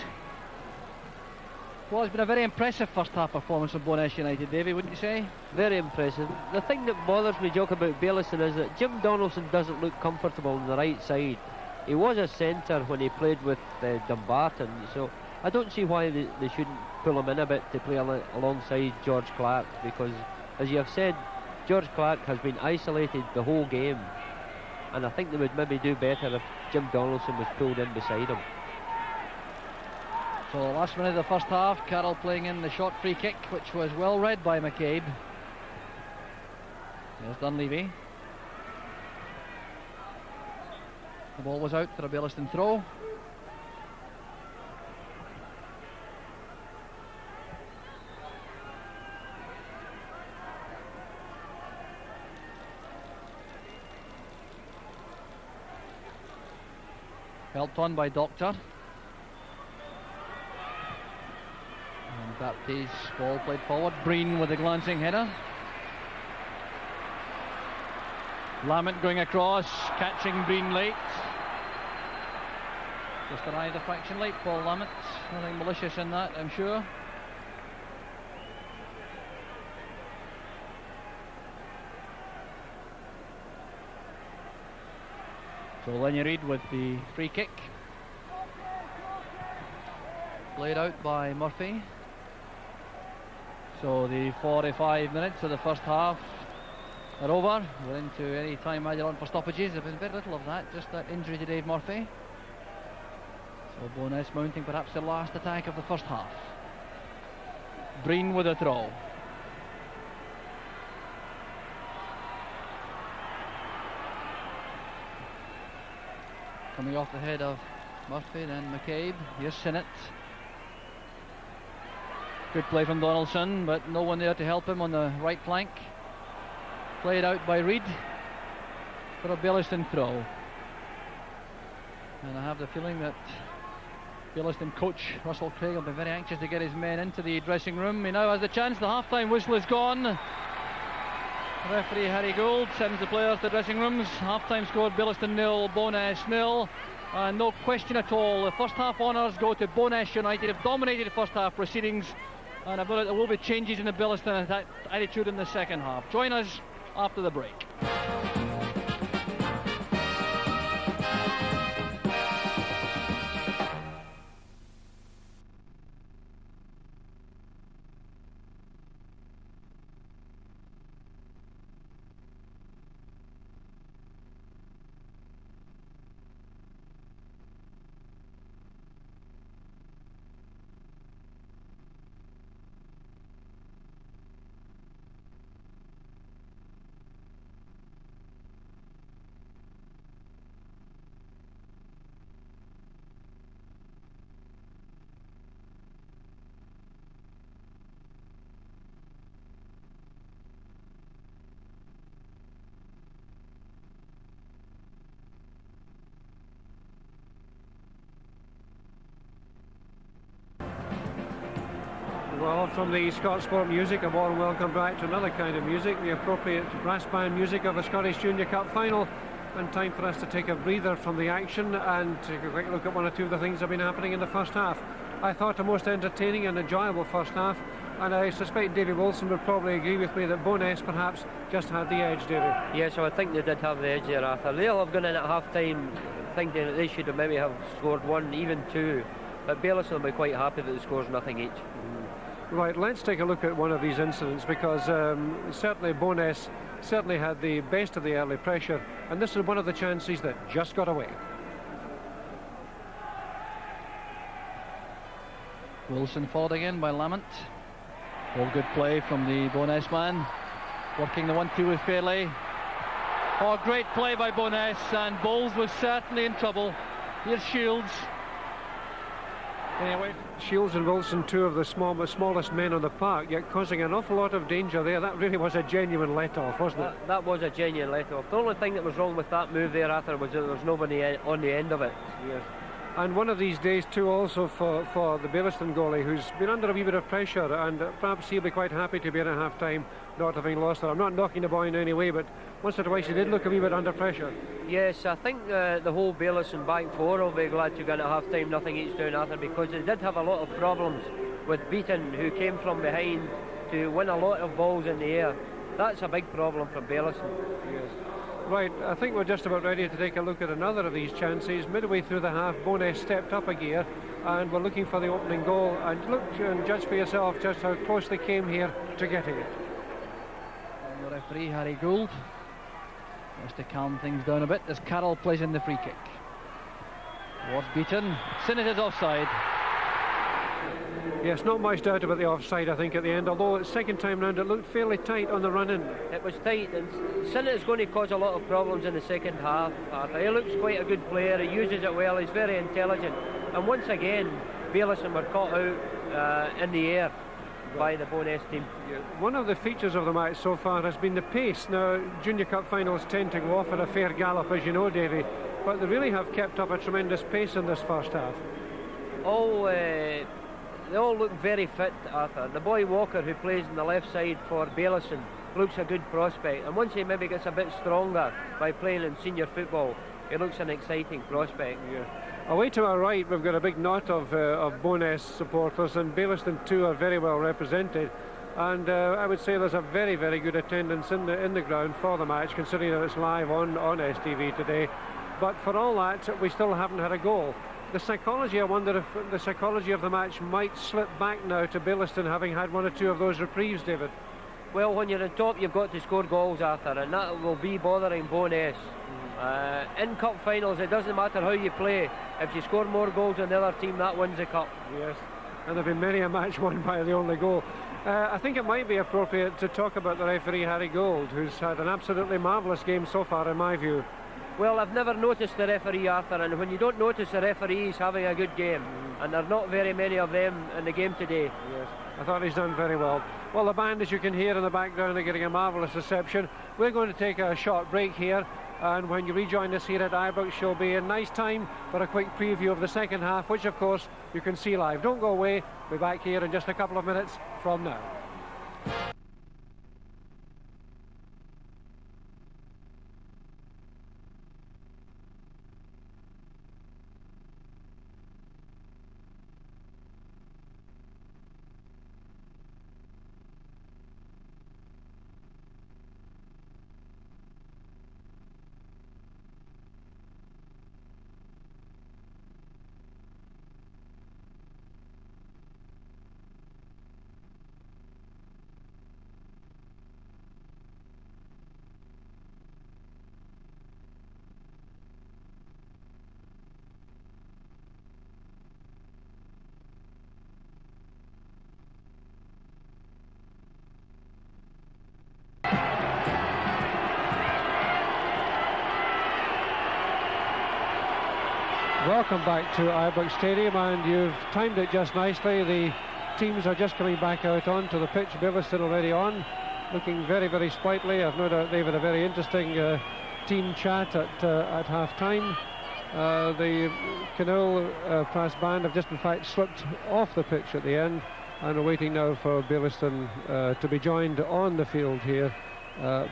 Well, it's been a very impressive first half performance of Bo'ness United, Davy, wouldn't you say? Very impressive. The thing that bothers me, Joke, about Baillieston is that Jim Donaldson doesn't look comfortable on the right side. He was a centre when he played with Dumbarton, so I don't see why they shouldn't pull him in a bit to play alongside George Clark, because, as you have said, George Clark has been isolated the whole game, and I think they would maybe do better if Jim Donaldson was pulled in beside him. So last minute of the first half, Carroll playing in the short free kick, which was well read by McCabe. There's Dunleavy. The ball was out for a Baillieston throw. Helped on by Doctor. And Baptiste's ball played forward. Breen with a glancing header. Lamont going across, catching Breen late. Just an eye deflection late, Paul Lamont. Nothing malicious in that, I'm sure. So Lenny Reid with the free kick. Played out by Murphy. So the 45 minutes of the first half are over. We're into any time added on for stoppages. There's been very little of that, just that injury to Dave Murphy. So Bo'ness mounting perhaps the last attack of the first half. Breen with a throw. Coming off the head of Murphy, then McCabe. Here's Sinnott. Good play from Donaldson, but no one there to help him on the right flank. Played out by Reid for a Baillieston throw. And I have the feeling that Baillieston coach Russell Craig will be very anxious to get his men into the dressing room. He now has the chance. The half-time whistle is gone. Referee Harry Gould sends the players to the dressing rooms. Half-time score, Baillieston 0, Bo'ness 0. And no question at all, the first half honours go to Bo'ness United. Have dominated the first half proceedings, and I believe there will be changes in the Baillieston attitude in the second half. Join us after the break. Well, from the Scott Sport music, a warm welcome back to another kind of music, the appropriate brass band music of the Scottish Junior Cup final. And time for us to take a breather from the action and take a quick look at one or two of the things that have been happening in the first half. I thought a most entertaining and enjoyable first half, and I suspect Davy Wilson would probably agree with me that Bo'ness perhaps just had the edge, Davy. Yes, so I think they did have the edge there, Arthur. They'll have gone in at half-time thinking that they should have maybe have scored one, even two, but Baillieston will be quite happy that the score's nothing each. Right, let's take a look at one of these incidents, because certainly Bo'ness certainly had the best of the early pressure, and this is one of the chances that just got away. Wilson followed again by Lamont. All good play from the Bo'ness man, working the 1-2 with Fairley. Oh, great play by Bo'ness, and Bowles was certainly in trouble. Here's Shields. Anyway. Shields and Wilson, two of the smallest men on the park, yet causing an awful lot of danger there. That really was a genuine let-off, wasn't it? That was a genuine let-off. The only thing that was wrong with that move there, Arthur, was that there was nobody on the end of it. Yes. And one of these days too also for the Baillieston goalie, who's been under a wee bit of pressure, and perhaps he'll be quite happy to be in at half-time not having lost it. I'm not knocking the boy in any way, but once or twice he did look a wee bit under pressure. Yes, I think the whole Baillieston back four will be glad to get at half-time nothing each down, Arthur, because they did have a lot of problems with Beaton, who came from behind to win a lot of balls in the air. That's a big problem for Baillieston. Yes. Right, I think we're just about ready to take a look at another of these chances. Midway through the half, Bowness stepped up a gear, and we're looking for the opening goal. And look and judge for yourself just how close they came here to getting it. And the referee, Harry Gould, just to calm things down a bit as Carroll plays in the free kick. Was Beaton. Sinnet is offside. Yes, not much doubt about the offside, I think, at the end, although it's second time round it looked fairly tight on the run-in. It was tight, and Sinnet is going to cause a lot of problems in the second half, Arthur. He looks quite a good player, he uses it well, he's very intelligent, and once again Baillieston were caught out in the air by the Bowness team. Yeah. One of the features of the match so far has been the pace. Now, Junior Cup finals tend to go off at a fair gallop, as you know, Davy, but they really have kept up a tremendous pace in this first half. They all look very fit, Arthur. The boy Walker, who plays on the left side for Baillieston, looks a good prospect, and once he maybe gets a bit stronger by playing in senior football, he looks an exciting prospect. Yeah. Away to our right, we've got a big knot of Bowness supporters, and Baillieston too are very well represented. And I would say there's a very, very good attendance in the ground for the match, considering that it's live on STV today. But for all that, we still haven't had a goal. The psychology, I wonder if the psychology of the match might slip back now to Baillieston having had one or two of those reprieves, David. Well, when you're on top, you've got to score goals, Arthur, and that will be bothering Bowness. In cup finals, it doesn't matter how you play. If you score more goals than the other team, that wins the cup. Yes, and there have been many a match won by the only goal. I think it might be appropriate to talk about the referee, Harry Gould, who's had an absolutely marvellous game so far, in my view. Well, I've never noticed the referee, Arthur, and when you don't notice the referee, he's having a good game, and there are not very many of them in the game today. Yes, I thought he's done very well. Well, the band, as you can hear in the background, are getting a marvellous reception. We're going to take a short break here, and when you rejoin us here at Ibrox, she'll be a nice time for a quick preview of the second half, which of course you can see live. Don't go away, we'll be back here in just a couple of minutes from now. Welcome back to Ibrox Stadium, and you've timed it just nicely. The teams are just coming back out onto the pitch. Baillieston already on, looking very, very sprightly. I've no doubt they've had a very interesting team chat at half-time. The Canole brass band have just in fact slipped off the pitch at the end, and are waiting now for Baillieston to be joined on the field here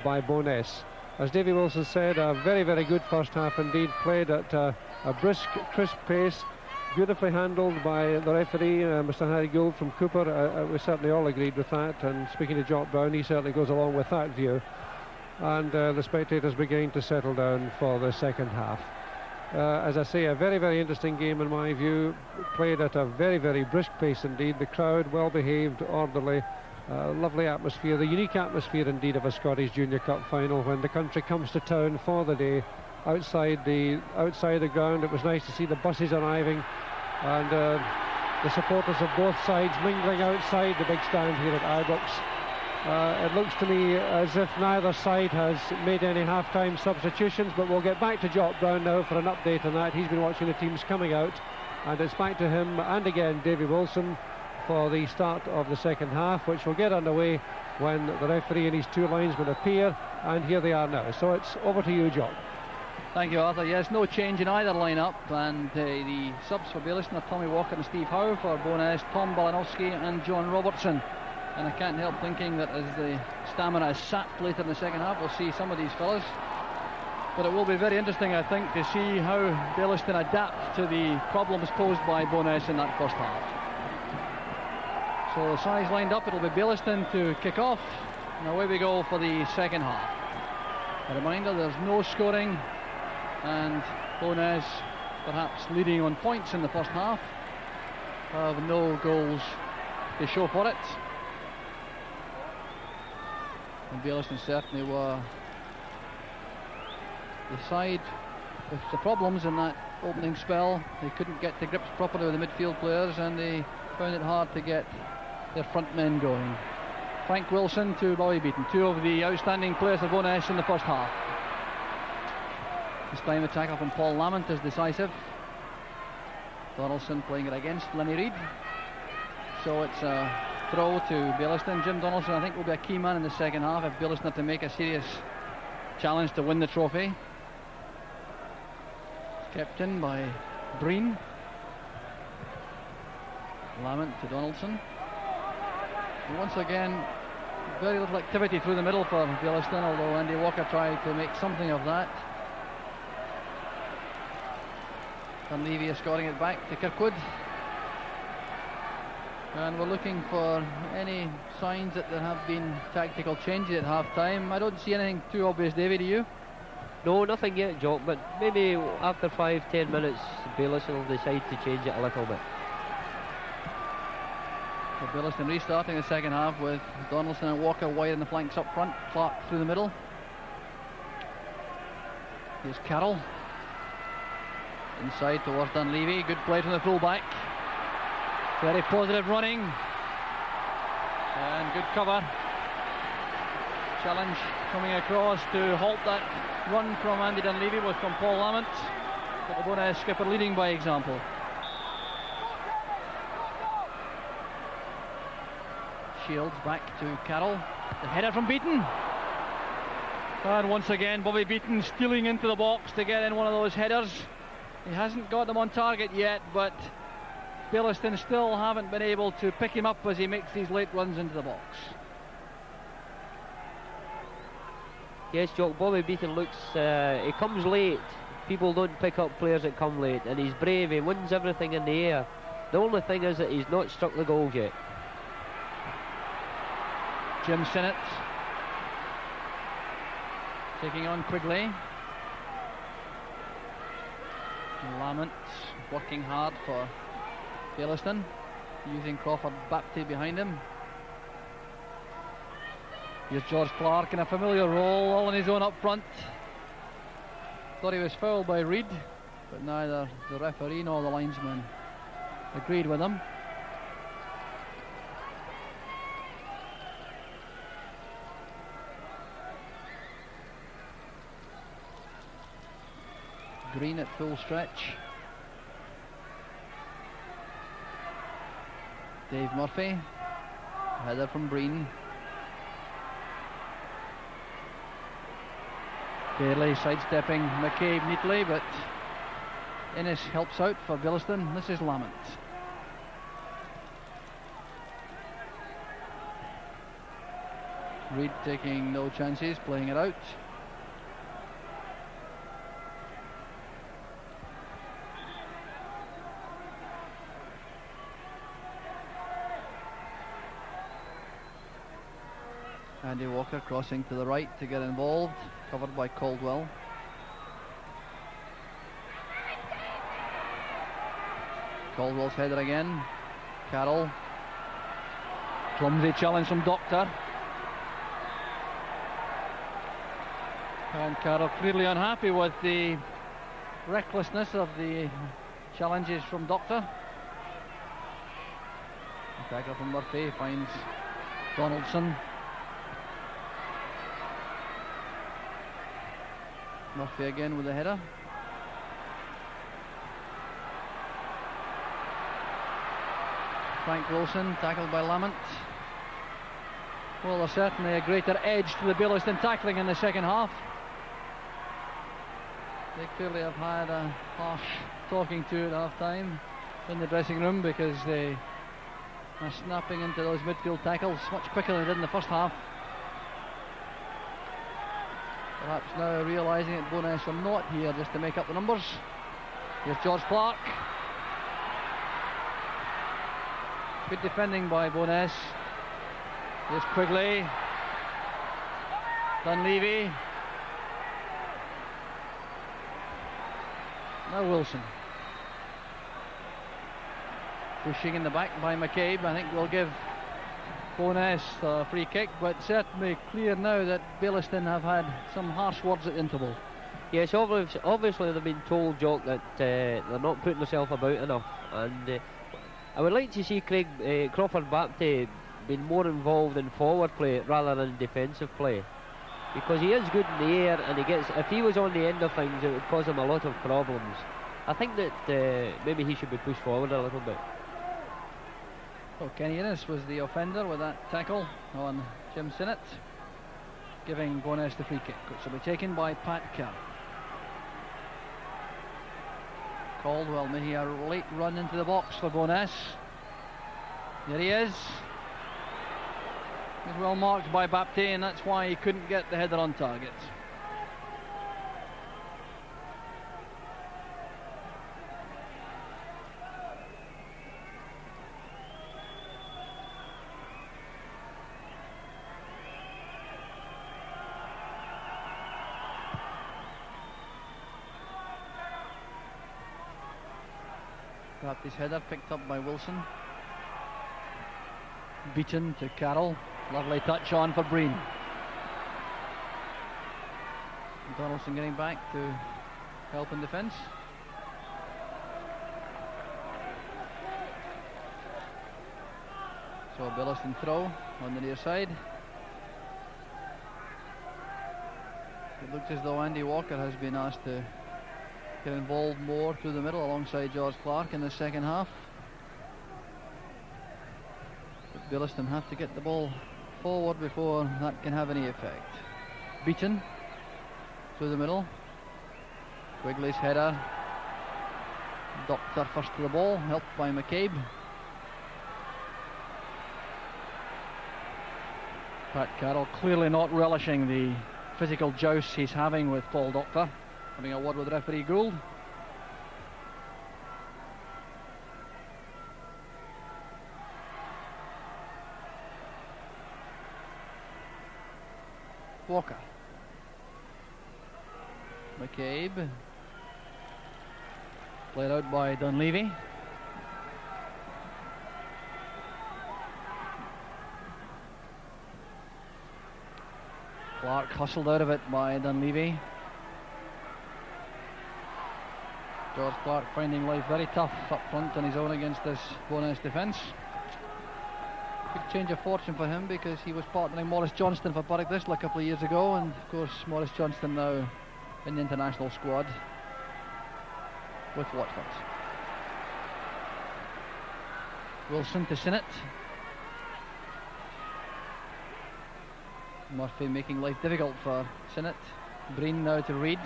by Bowness. As Davy Wilson said, a very, very good first half indeed, played at a brisk, crisp pace, beautifully handled by the referee, Mr. Harry Gould from Cooper. We certainly all agreed with that, and speaking to Jock Brown, he certainly goes along with that view. And the spectators beginning to settle down for the second half. As I say, a very, very interesting game in my view, played at a very, very brisk pace indeed. The crowd well behaved, orderly. Lovely atmosphere, the unique atmosphere indeed of a Scottish Junior Cup final when the country comes to town for the day. Outside the ground, it was nice to see the buses arriving, and the supporters of both sides mingling outside the big stand here at Ibrox. It looks to me as if neither side has made any half-time substitutions, but we'll get back to Jock Brown now for an update on that. He's been watching the teams coming out, And it's back to him and again Davy Wilson for the start of the second half, which will get underway when the referee and his two linesmen appear, and here they are now. So it's over to you, Jock. Thank you, Arthur. Yes, no change in either lineup, and the subs for Baillieston are Tommy Walker and Steve Howe. For Bowness, Tom Balinowski and John Robertson. And I can't help thinking that as the stamina is sapped later in the second half, we'll see some of these fellas. But it will be very interesting, I think, to see how Baillieston adapt to the problems posed by Bowness in that first half. So the sides lined up, it'll be Baillieston to kick off, and away we go for the second half. A reminder, there's no scoring, and Bowness perhaps leading on points in the first half, have no goals to show for it. And Baillieston certainly were the side with the problems in that opening spell. They couldn't get to grips properly with the midfield players, and they found it hard to get their front men going. Frank Wilson to Bobby Beaton, two of the outstanding players of Bowness in the first half. This time the tackle from Paul Lamont is decisive. Donaldson playing it against Lenny Reid. So it's a throw to Baillieston. Jim Donaldson, I think, will be a key man in the second half if Baillieston have to make a serious challenge to win the trophy. Kept in by Breen. Lamont to Donaldson. And once again, very little activity through the middle for Baillieston, although Andy Walker tried to make something of that. Dunleavy is scoring it back to Kirkwood. And we're looking for any signs that there have been tactical changes at half-time. I don't see anything too obvious, David, do you? No, nothing yet, Jock, but maybe after 5-10 minutes Baillieston will decide to change it a little bit. So Baillieston restarting the second half with Donaldson and Walker wide in the flanks up front, Clark through the middle. Here's Carroll. Inside towards Dunleavy, good play from the full-back. Very positive running. And good cover. Challenge coming across to halt that run from Andy Dunleavy was from Paul Lamont. But the Bowness skipper leading by example. Shields back to Carroll. The header from Beaton. And once again Bobby Beaton stealing into the box to get in one of those headers. He hasn't got them on target yet, but Baillieston still haven't been able to pick him up as he makes these late runs into the box. Yes, Jock, Bobby Beaton looks, he comes late. People don't pick up players that come late, and he's brave, he wins everything in the air. The only thing is that he's not struck the goal yet. Jim Sinnott taking on Quigley. Lamont working hard for Baillieston, using Crawford Bapty behind him. Here's George Clark in a familiar role, all on his own up front. Thought he was fouled by Reid, but neither the referee nor the linesman agreed with him. Green at full stretch. Dave Murphy, header from Breen. Bailey sidestepping McCabe neatly, but Innes helps out for Baillieston. This is Lamont. Reid taking no chances, playing it out. Andy Walker crossing to the right to get involved, covered by Caldwell. Caldwell's header again. Carroll. Clumsy challenge from Doctor. And Carroll clearly unhappy with the recklessness of the challenges from Doctor. The tackle from Murphy finds Donaldson. Murphy again with a header. Frank Wilson, tackled by Lamont. Well, there's certainly a greater edge to the Baillieston tackling in the second half. They clearly have had a harsh talking to at half time in the dressing room, because they are snapping into those midfield tackles much quicker than they did in the first half. Perhaps now realising that Bowness are not here just to make up the numbers. Here's George Clark. Good defending by Bowness. Here's Quigley. Dunleavy. Now Wilson. Pushing in the back by McCabe. I think we'll give Bowness a free kick, but certainly clear now that Baillieston have had some harsh words at the interval. Yes, obviously they've been told, Jock, that they're not putting themselves about enough, and I would like to see Crawford Baptiste being more involved in forward play rather than defensive play, because he is good in the air, and if he was on the end of things, it would cause him a lot of problems. I think that maybe he should be pushed forward a little bit. Well, Kenny Innes was the offender with that tackle on Jim Sinnott, giving Bowness the free kick, which will be taken by Pat Carroll. Caldwell making a late run into the box for Bowness. There he is. He's well marked by Baptiste, and that's why he couldn't get the header on target. Baptiste's header picked up by Wilson. Beaten to Carroll. Lovely touch on for Breen. Donaldson getting back to help in defence. So a Baillieston throw on the near side. It looks as though Andy Walker has been asked to get involved more through the middle alongside George Clark in the second half. But Baillieston have to get the ball forward before that can have any effect. Beaton through the middle. Quigley's header. Doctor first to the ball, helped by McCabe. Pat Carroll clearly not relishing the physical joust he's having with Paul Doctor, having a word with referee Gould. Walker. McCabe. Played out by Dunleavy. Clark hustled out of it by Dunleavy. George Clark finding life very tough up front on his own against this Bowness defence. Big change of fortune for him, because he was partnering Maurice Johnston for Berwick Bristol a couple of years ago, and of course Maurice Johnston now in the international squad with Watford. Wilson to Sinnott. Murphy making life difficult for Sinnott. Breen now to Reid.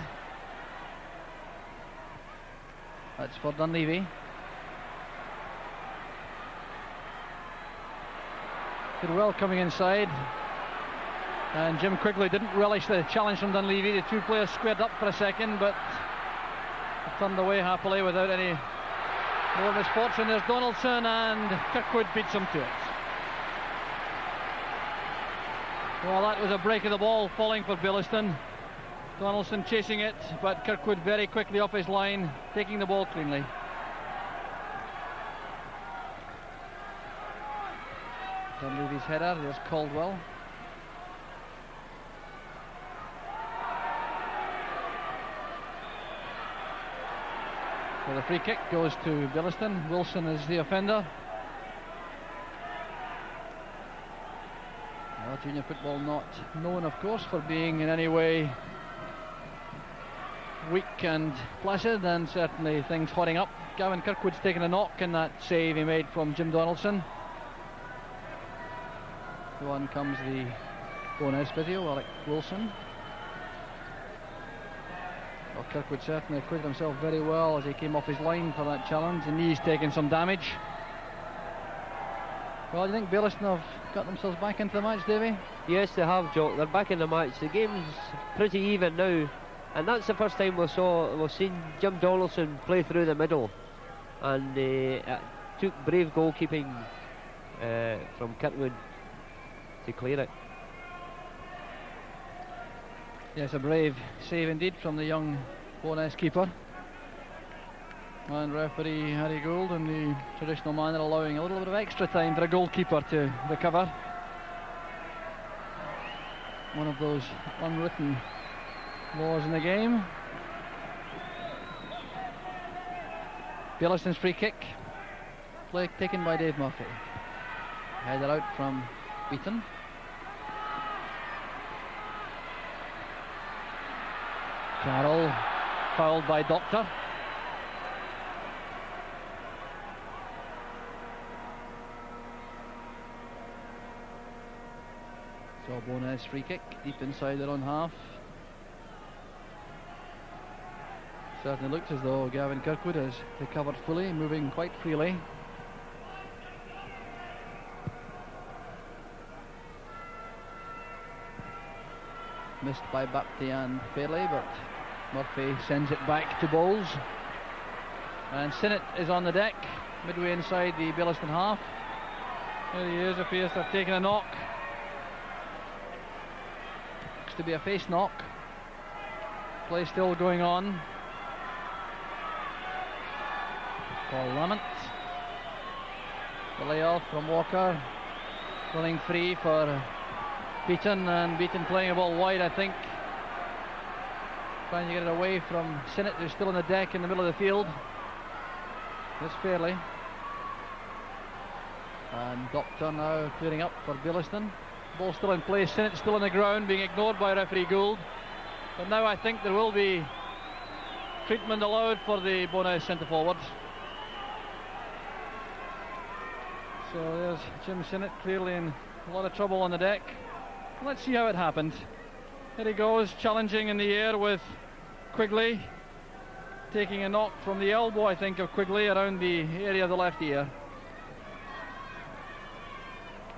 That's for Dunleavy. Goodwell coming inside, and Jim Quigley didn't relish the challenge from Dunleavy. The two players squared up for a second, but turned away happily without any more misfortune. There's Donaldson, and Kirkwood beats him to it. Well, that was a break of the ball falling for Baillieston. Donaldson chasing it, but Kirkwood very quickly off his line, taking the ball cleanly. Dunleavy's header, there's Caldwell. So the free kick goes to Baillieston. Wilson is the offender. Well, junior football not known, of course, for being in any way weak and placid, and certainly things hotting up. Gavin Kirkwood's taken a knock in that save he made from Jim Donaldson. On comes the Bowness physio, Alec Wilson. Well, Kirkwood certainly acquitted himself very well as he came off his line for that challenge. The knee's taking some damage. Well, do you think Baillieston have got themselves back into the match, Davy? Yes, they have, Jock. They're back in the match. The game's pretty even now, and that's the first time we've seen Jim Donaldson play through the middle, and it took brave goalkeeping from Kirkwood to clear it. Yes, a brave save indeed from the young Bowness keeper. And referee Harry Gould, in the traditional manner, allowing a little bit of extra time for a goalkeeper to recover. One of those unwritten laws in the game. Baillieston's free kick. Play taken by Dave Murphy. Header out from Beaton. Carroll fouled by Doctor. So Bowness free kick deep inside their own half. Certainly looks as though Gavin Kirkwood has recovered fully, moving quite freely. Missed by Bapty and Fairley, but Murphy sends it back to Bowles. And Sinnott is on the deck, midway inside the Baillieston half. There he is, appears to have taken a knock. Looks to be a face knock. Play still going on. Paul Lamont. The layoff from Walker. Running free for Beaton, and Beaton playing a ball wide, I think. Trying to get it away from Sinnott, who's still on the deck in the middle of the field. This Fairley. And Doctor now clearing up for Baillieston. Ball still in play, Sinnott still on the ground, being ignored by referee Gould. But now I think there will be treatment allowed for the Bowness centre forwards. So there's Jim Sinnott clearly in a lot of trouble on the deck. Let's see how it happened. Here he goes, challenging in the air with Quigley, taking a knock from the elbow, I think, of Quigley around the area of the left ear.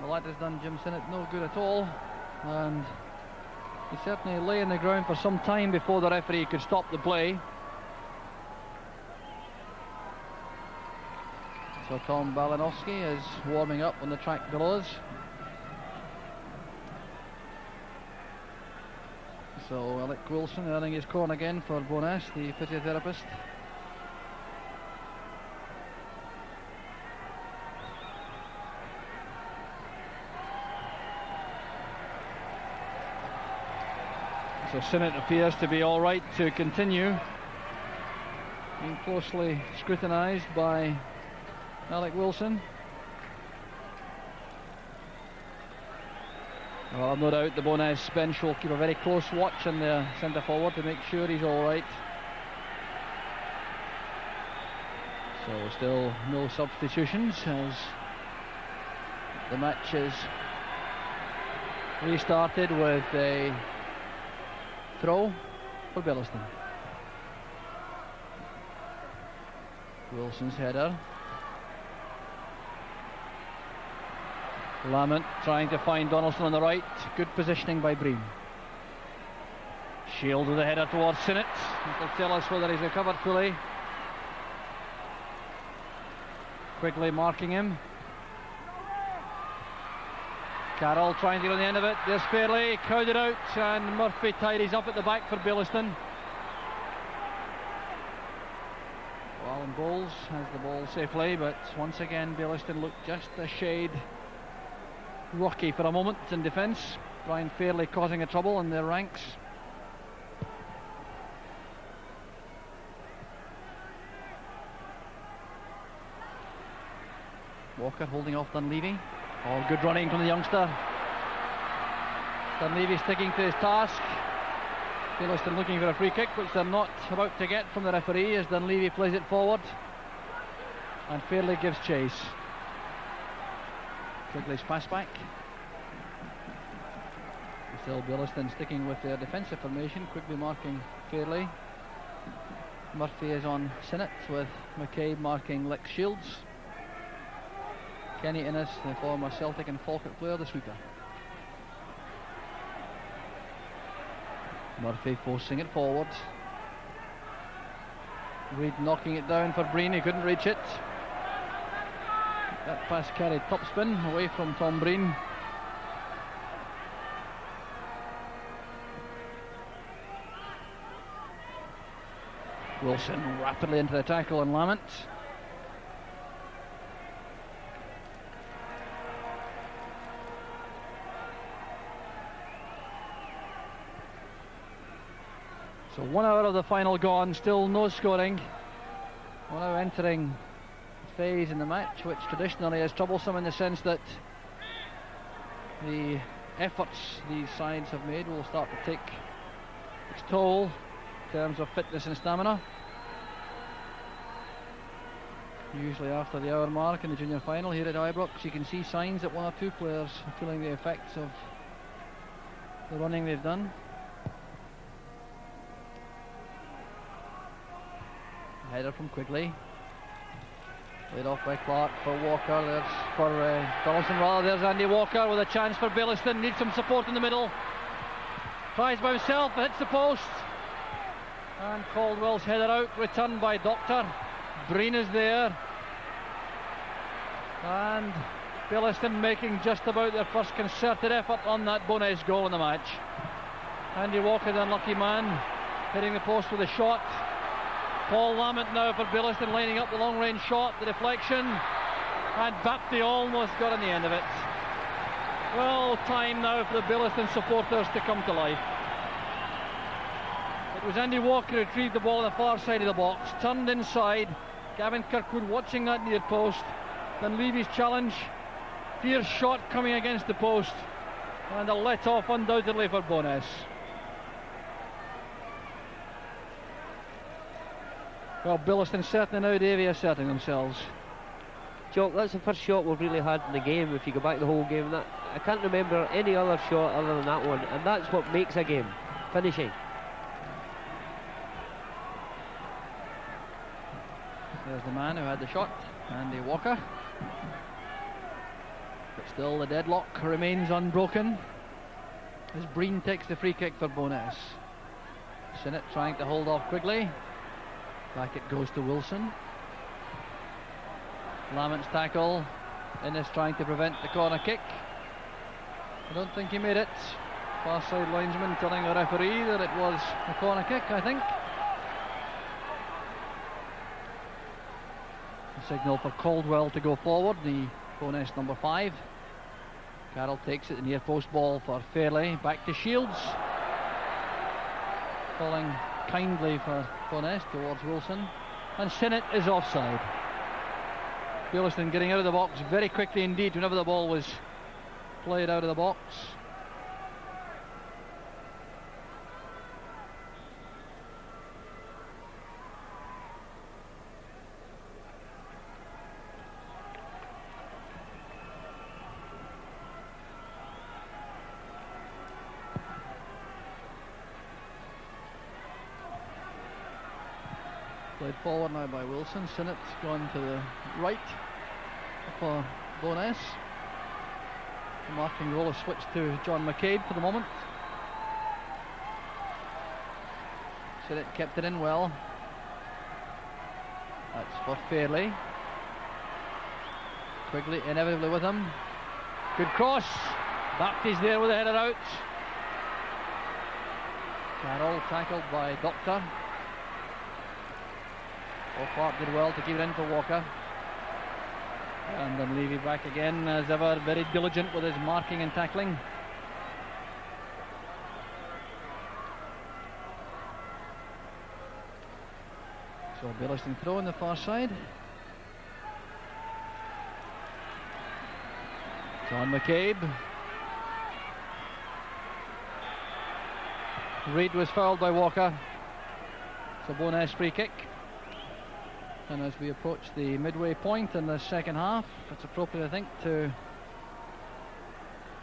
Well, that has done Jim Sinnott no good at all, and he certainly lay in the ground for some time before the referee could stop the play. So Tom Balinowski is warming up on the track below us. So Alec Wilson earning his corner again for Bowness, the physiotherapist. So Sinnott appears to be all right to continue. Being closely scrutinised by Alec Wilson. Well, I've no doubt the Bowness bench will keep a very close watch on the centre forward to make sure he's all right. So still no substitutions as the match is restarted with a throw for Baillieston. Wilson's header. Lamont trying to find Donaldson on the right. Good positioning by Breen. Shield with the header towards Sinnott. It'll tell us whether he's recovered fully. Quigley marking him. Carroll trying to get on the end of it. There's Fairley, crowded out, and Murphy tidies up at the back for Baillieston. Alan Bowles has the ball safely, but once again Baillieston looked just a shade rocky for a moment in defence. Brian Fairley causing a trouble in their ranks. Walker holding off Dunleavy. Oh, good running from the youngster. Dunleavy sticking to his task. Baillieston looking for a free kick, which they're not about to get from the referee, as Dunleavy plays it forward. And Fairley gives chase. Quigley's pass back. Still Baillieston sticking with their defensive formation, Quigley marking Fairley. Murphy is on Sinnott, with McCabe marking Lex Shields. Kenny Innes, the former Celtic and Falkirk player, the sweeper. Murphy forcing it forward. Reid knocking it down for Breen, he couldn't reach it. That pass carried topspin away from Tom Breen. Wilson rapidly into the tackle and Lamont. So 1 hour of the final gone, still no scoring. We're now entering a phase in the match which traditionally is troublesome, in the sense that the efforts these sides have made will start to take its toll in terms of fitness and stamina. Usually after the hour mark in the junior final here at Ibrox, you can see signs that 1 or 2 players are feeling the effects of the running they've done. Header from Quigley, laid off by Clark for Walker. There's for Donaldson rather. There's Andy Walker with a chance for Baillieston. Needs some support in the middle. Tries by himself, hits the post, and Caldwell's header out, returned by Doctor. Breen is there, and Baillieston making just about their first concerted effort on that bonus goal in the match. Andy Walker, the unlucky man, hitting the post with a shot. Paul Lamont now for Baillieston, lining up the long range shot, the deflection, and Bapty almost got on the end of it. Well, time now for the Baillieston supporters to come to life. It was Andy Walker who retrieved the ball on the far side of the box, turned inside. Gavin Kirkwood watching that near post. Then Levy's challenge, fierce shot coming against the post, and a let off undoubtedly for Bowness. Well, Baillieston certainly now, Davey, asserting themselves. Jock, that's the first shot we've really had in the game. If you go back the whole game, that I can't remember any other shot other than that one, and that's what makes a game, finishing. There's the man who had the shot, Andy Walker. But still the deadlock remains unbroken as Breen takes the free kick for Bowness. Sinnott trying to hold off Quigley. Back it goes to Wilson. Lamont's tackle. Innes trying to prevent the corner kick. I don't think he made it. Far side linesman telling the referee that it was a corner kick, I think. A signal for Caldwell to go forward, the Bowness number 5. Carroll takes it, the near post ball for Fairley. Back to Shields. Falling kindly for Bowness towards Wilson, and Sinnott is offside. Baillieston getting out of the box very quickly indeed whenever the ball was played out of the box. Played forward now by Wilson. Sinnott's gone to the right for Bowness. The marking role is switched to John McCabe for the moment. Sinnott kept it in well. That's for Fairley. Quigley inevitably with him. Good cross. Bapty's there with the header out. Carroll tackled by Doctor. Clark did well to keep it in for Walker. And then Levy back again, as ever, very diligent with his marking and tackling. So Baillieston throw on the far side. John McCabe. Reid was fouled by Walker. It's a Bowness free kick. And as we approach the midway point in the second half, it's appropriate, I think, to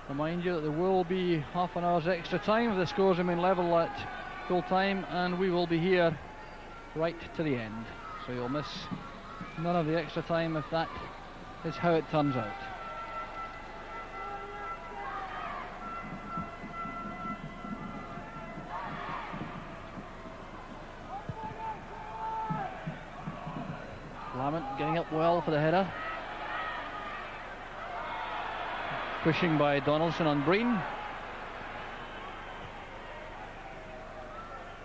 remind you that there will be half an hour's extra time if the scores remain level at full time, and we will be here right to the end. So you'll miss none of the extra time if that is how it turns out. Lamont getting up well for the header. Pushing by Donaldson on Breen.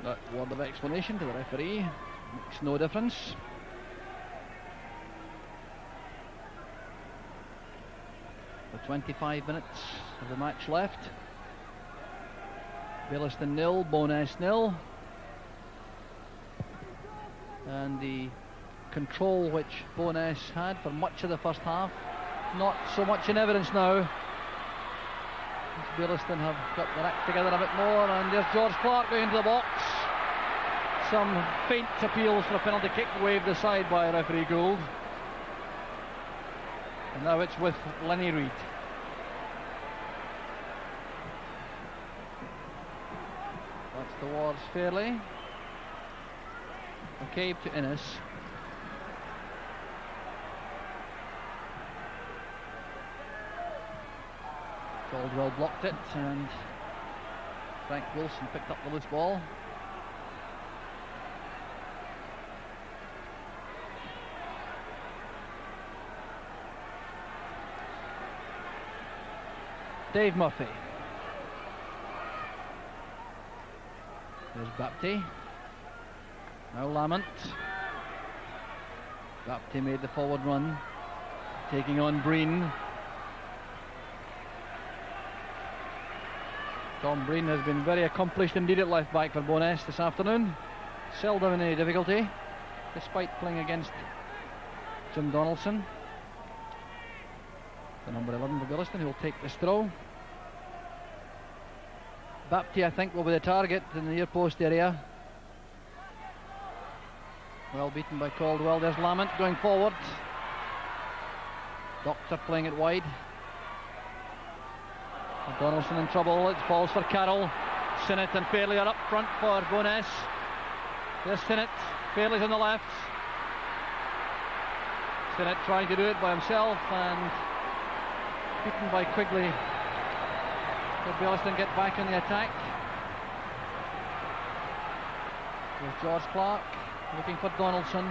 That word of explanation to the referee makes no difference. The 25 minutes of the match left. Baillieston 0, Bowness 0. And the control which Bowness had for much of the first half, not so much in evidence now. Baillieston have got their act together a bit more, and there's George Clark going into the box. Some faint appeals for a penalty kick waved aside by referee Gould. And now it's with Lenny Reid. That's towards Fairley. McCabe to Innes. Caldwell blocked it, and Frank Wilson picked up the loose ball. Dave Murphy. There's Bapty. Now Lamont. Bapty made the forward run, taking on Breen. Tom Breen has been very accomplished indeed at left back for Bowness this afternoon. Seldom in any difficulty, despite playing against Jim Donaldson. The number 11 for Baillieston, who will take this throw. Bapty, I think, will be the target in the near post area. Well beaten by Caldwell. There's Lamont going forward. Doctor playing it wide. Donaldson in trouble. It falls for Carroll. Sinnott and Fairley are up front for Bowness. There's Sinnott. Fairley's on the left. Sinnott trying to do it by himself and beaten by Quigley. So Baillieston get back in the attack. There's George Clark looking for Donaldson.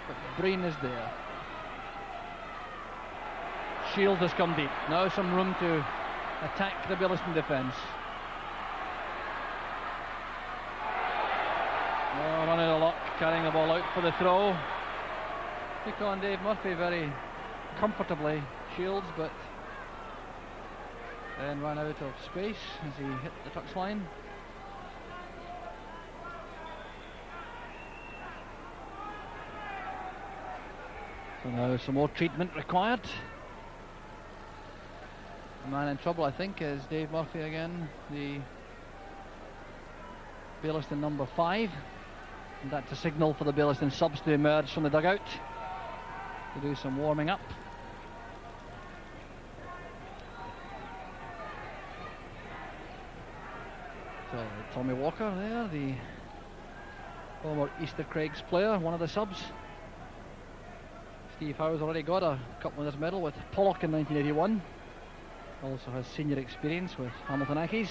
But Breen is there. Shields has come deep. Now some room to attack the Baillieston defence. Oh, running a lock, carrying the ball out for the throw. Took on Dave Murphy very comfortably, Shields, but then ran out of space as he hit the touchline. So now some more treatment required. The man in trouble, I think, is Dave Murphy again, the Baillieston number 5. And that's a signal for the Baillieston subs to emerge from the dugout to do some warming up. So Tommy Walker there, the former Easter Craigs player, one of the subs. Steve Howe's already got a Cup Winners' medal with Pollock in 1981. Also has senior experience with Hamilton Accies.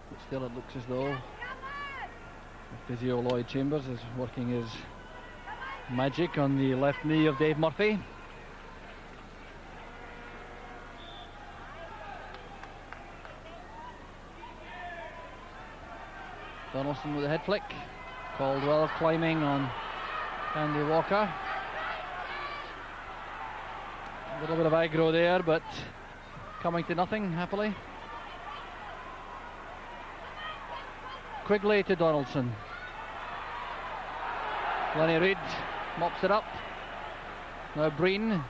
But still it looks as though the physio Lloyd Chambers is working his magic on the left knee of Dave Murphy. Donaldson with a head flick. Caldwell climbing on Andy Walker. A little bit of aggro there, but coming to nothing, happily. Quigley to Donaldson. Lenny Reid mops it up. Now Breen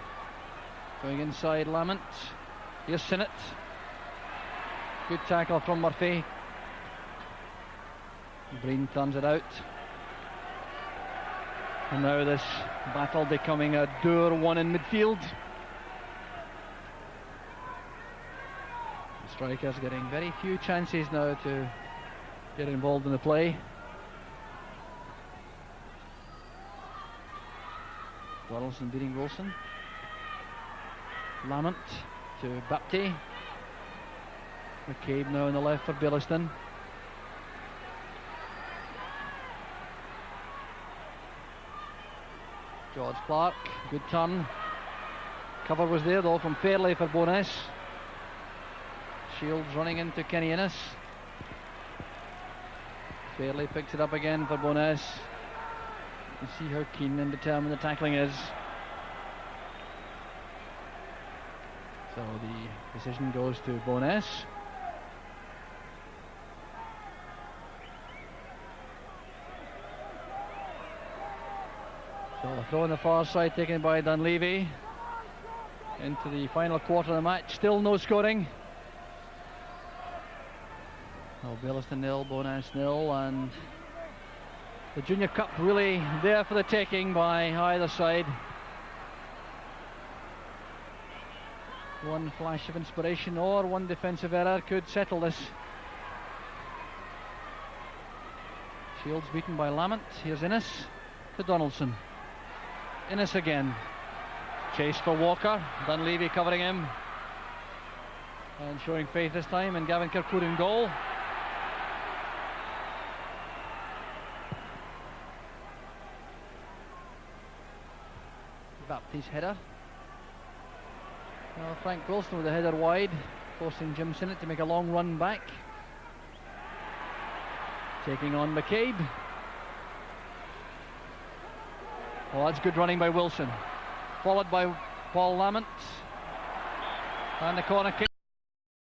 going inside Lamont. Here's Sinnott. Good tackle from Murphy. Breen turns it out. And now this battle becoming a dour one in midfield. The strikers getting very few chances now to get involved in the play. Donaldson beating Wilson. Lamont to Bapty. McCabe now on the left for Baillieston. George Clark, good turn. Cover was there though from Fairley for Bowness. Shields running into Kenny Innes. Fairley picks it up again for Bowness. You see how keen and determined the tackling is. So the decision goes to Bowness. So a throw on the far side taken by Dunleavy. Into the final quarter of the match, still no scoring. Well, Baillieston 0, Bowness 0, and the Junior Cup really there for the taking by either side. One flash of inspiration or one defensive error could settle this. Shields beaten by Lamont. Here's Innes to Donaldson. Innes again. Chase for Walker. Dunleavy covering him. And showing faith this time in Gavin Kirkwood in goal. Baptist's header. Well, Frank Wilson with a header wide, forcing Jim Sinnott to make a long run back. Taking on McCabe. Oh, that's good running by Wilson. Followed by Paul Lamont. And the corner kick.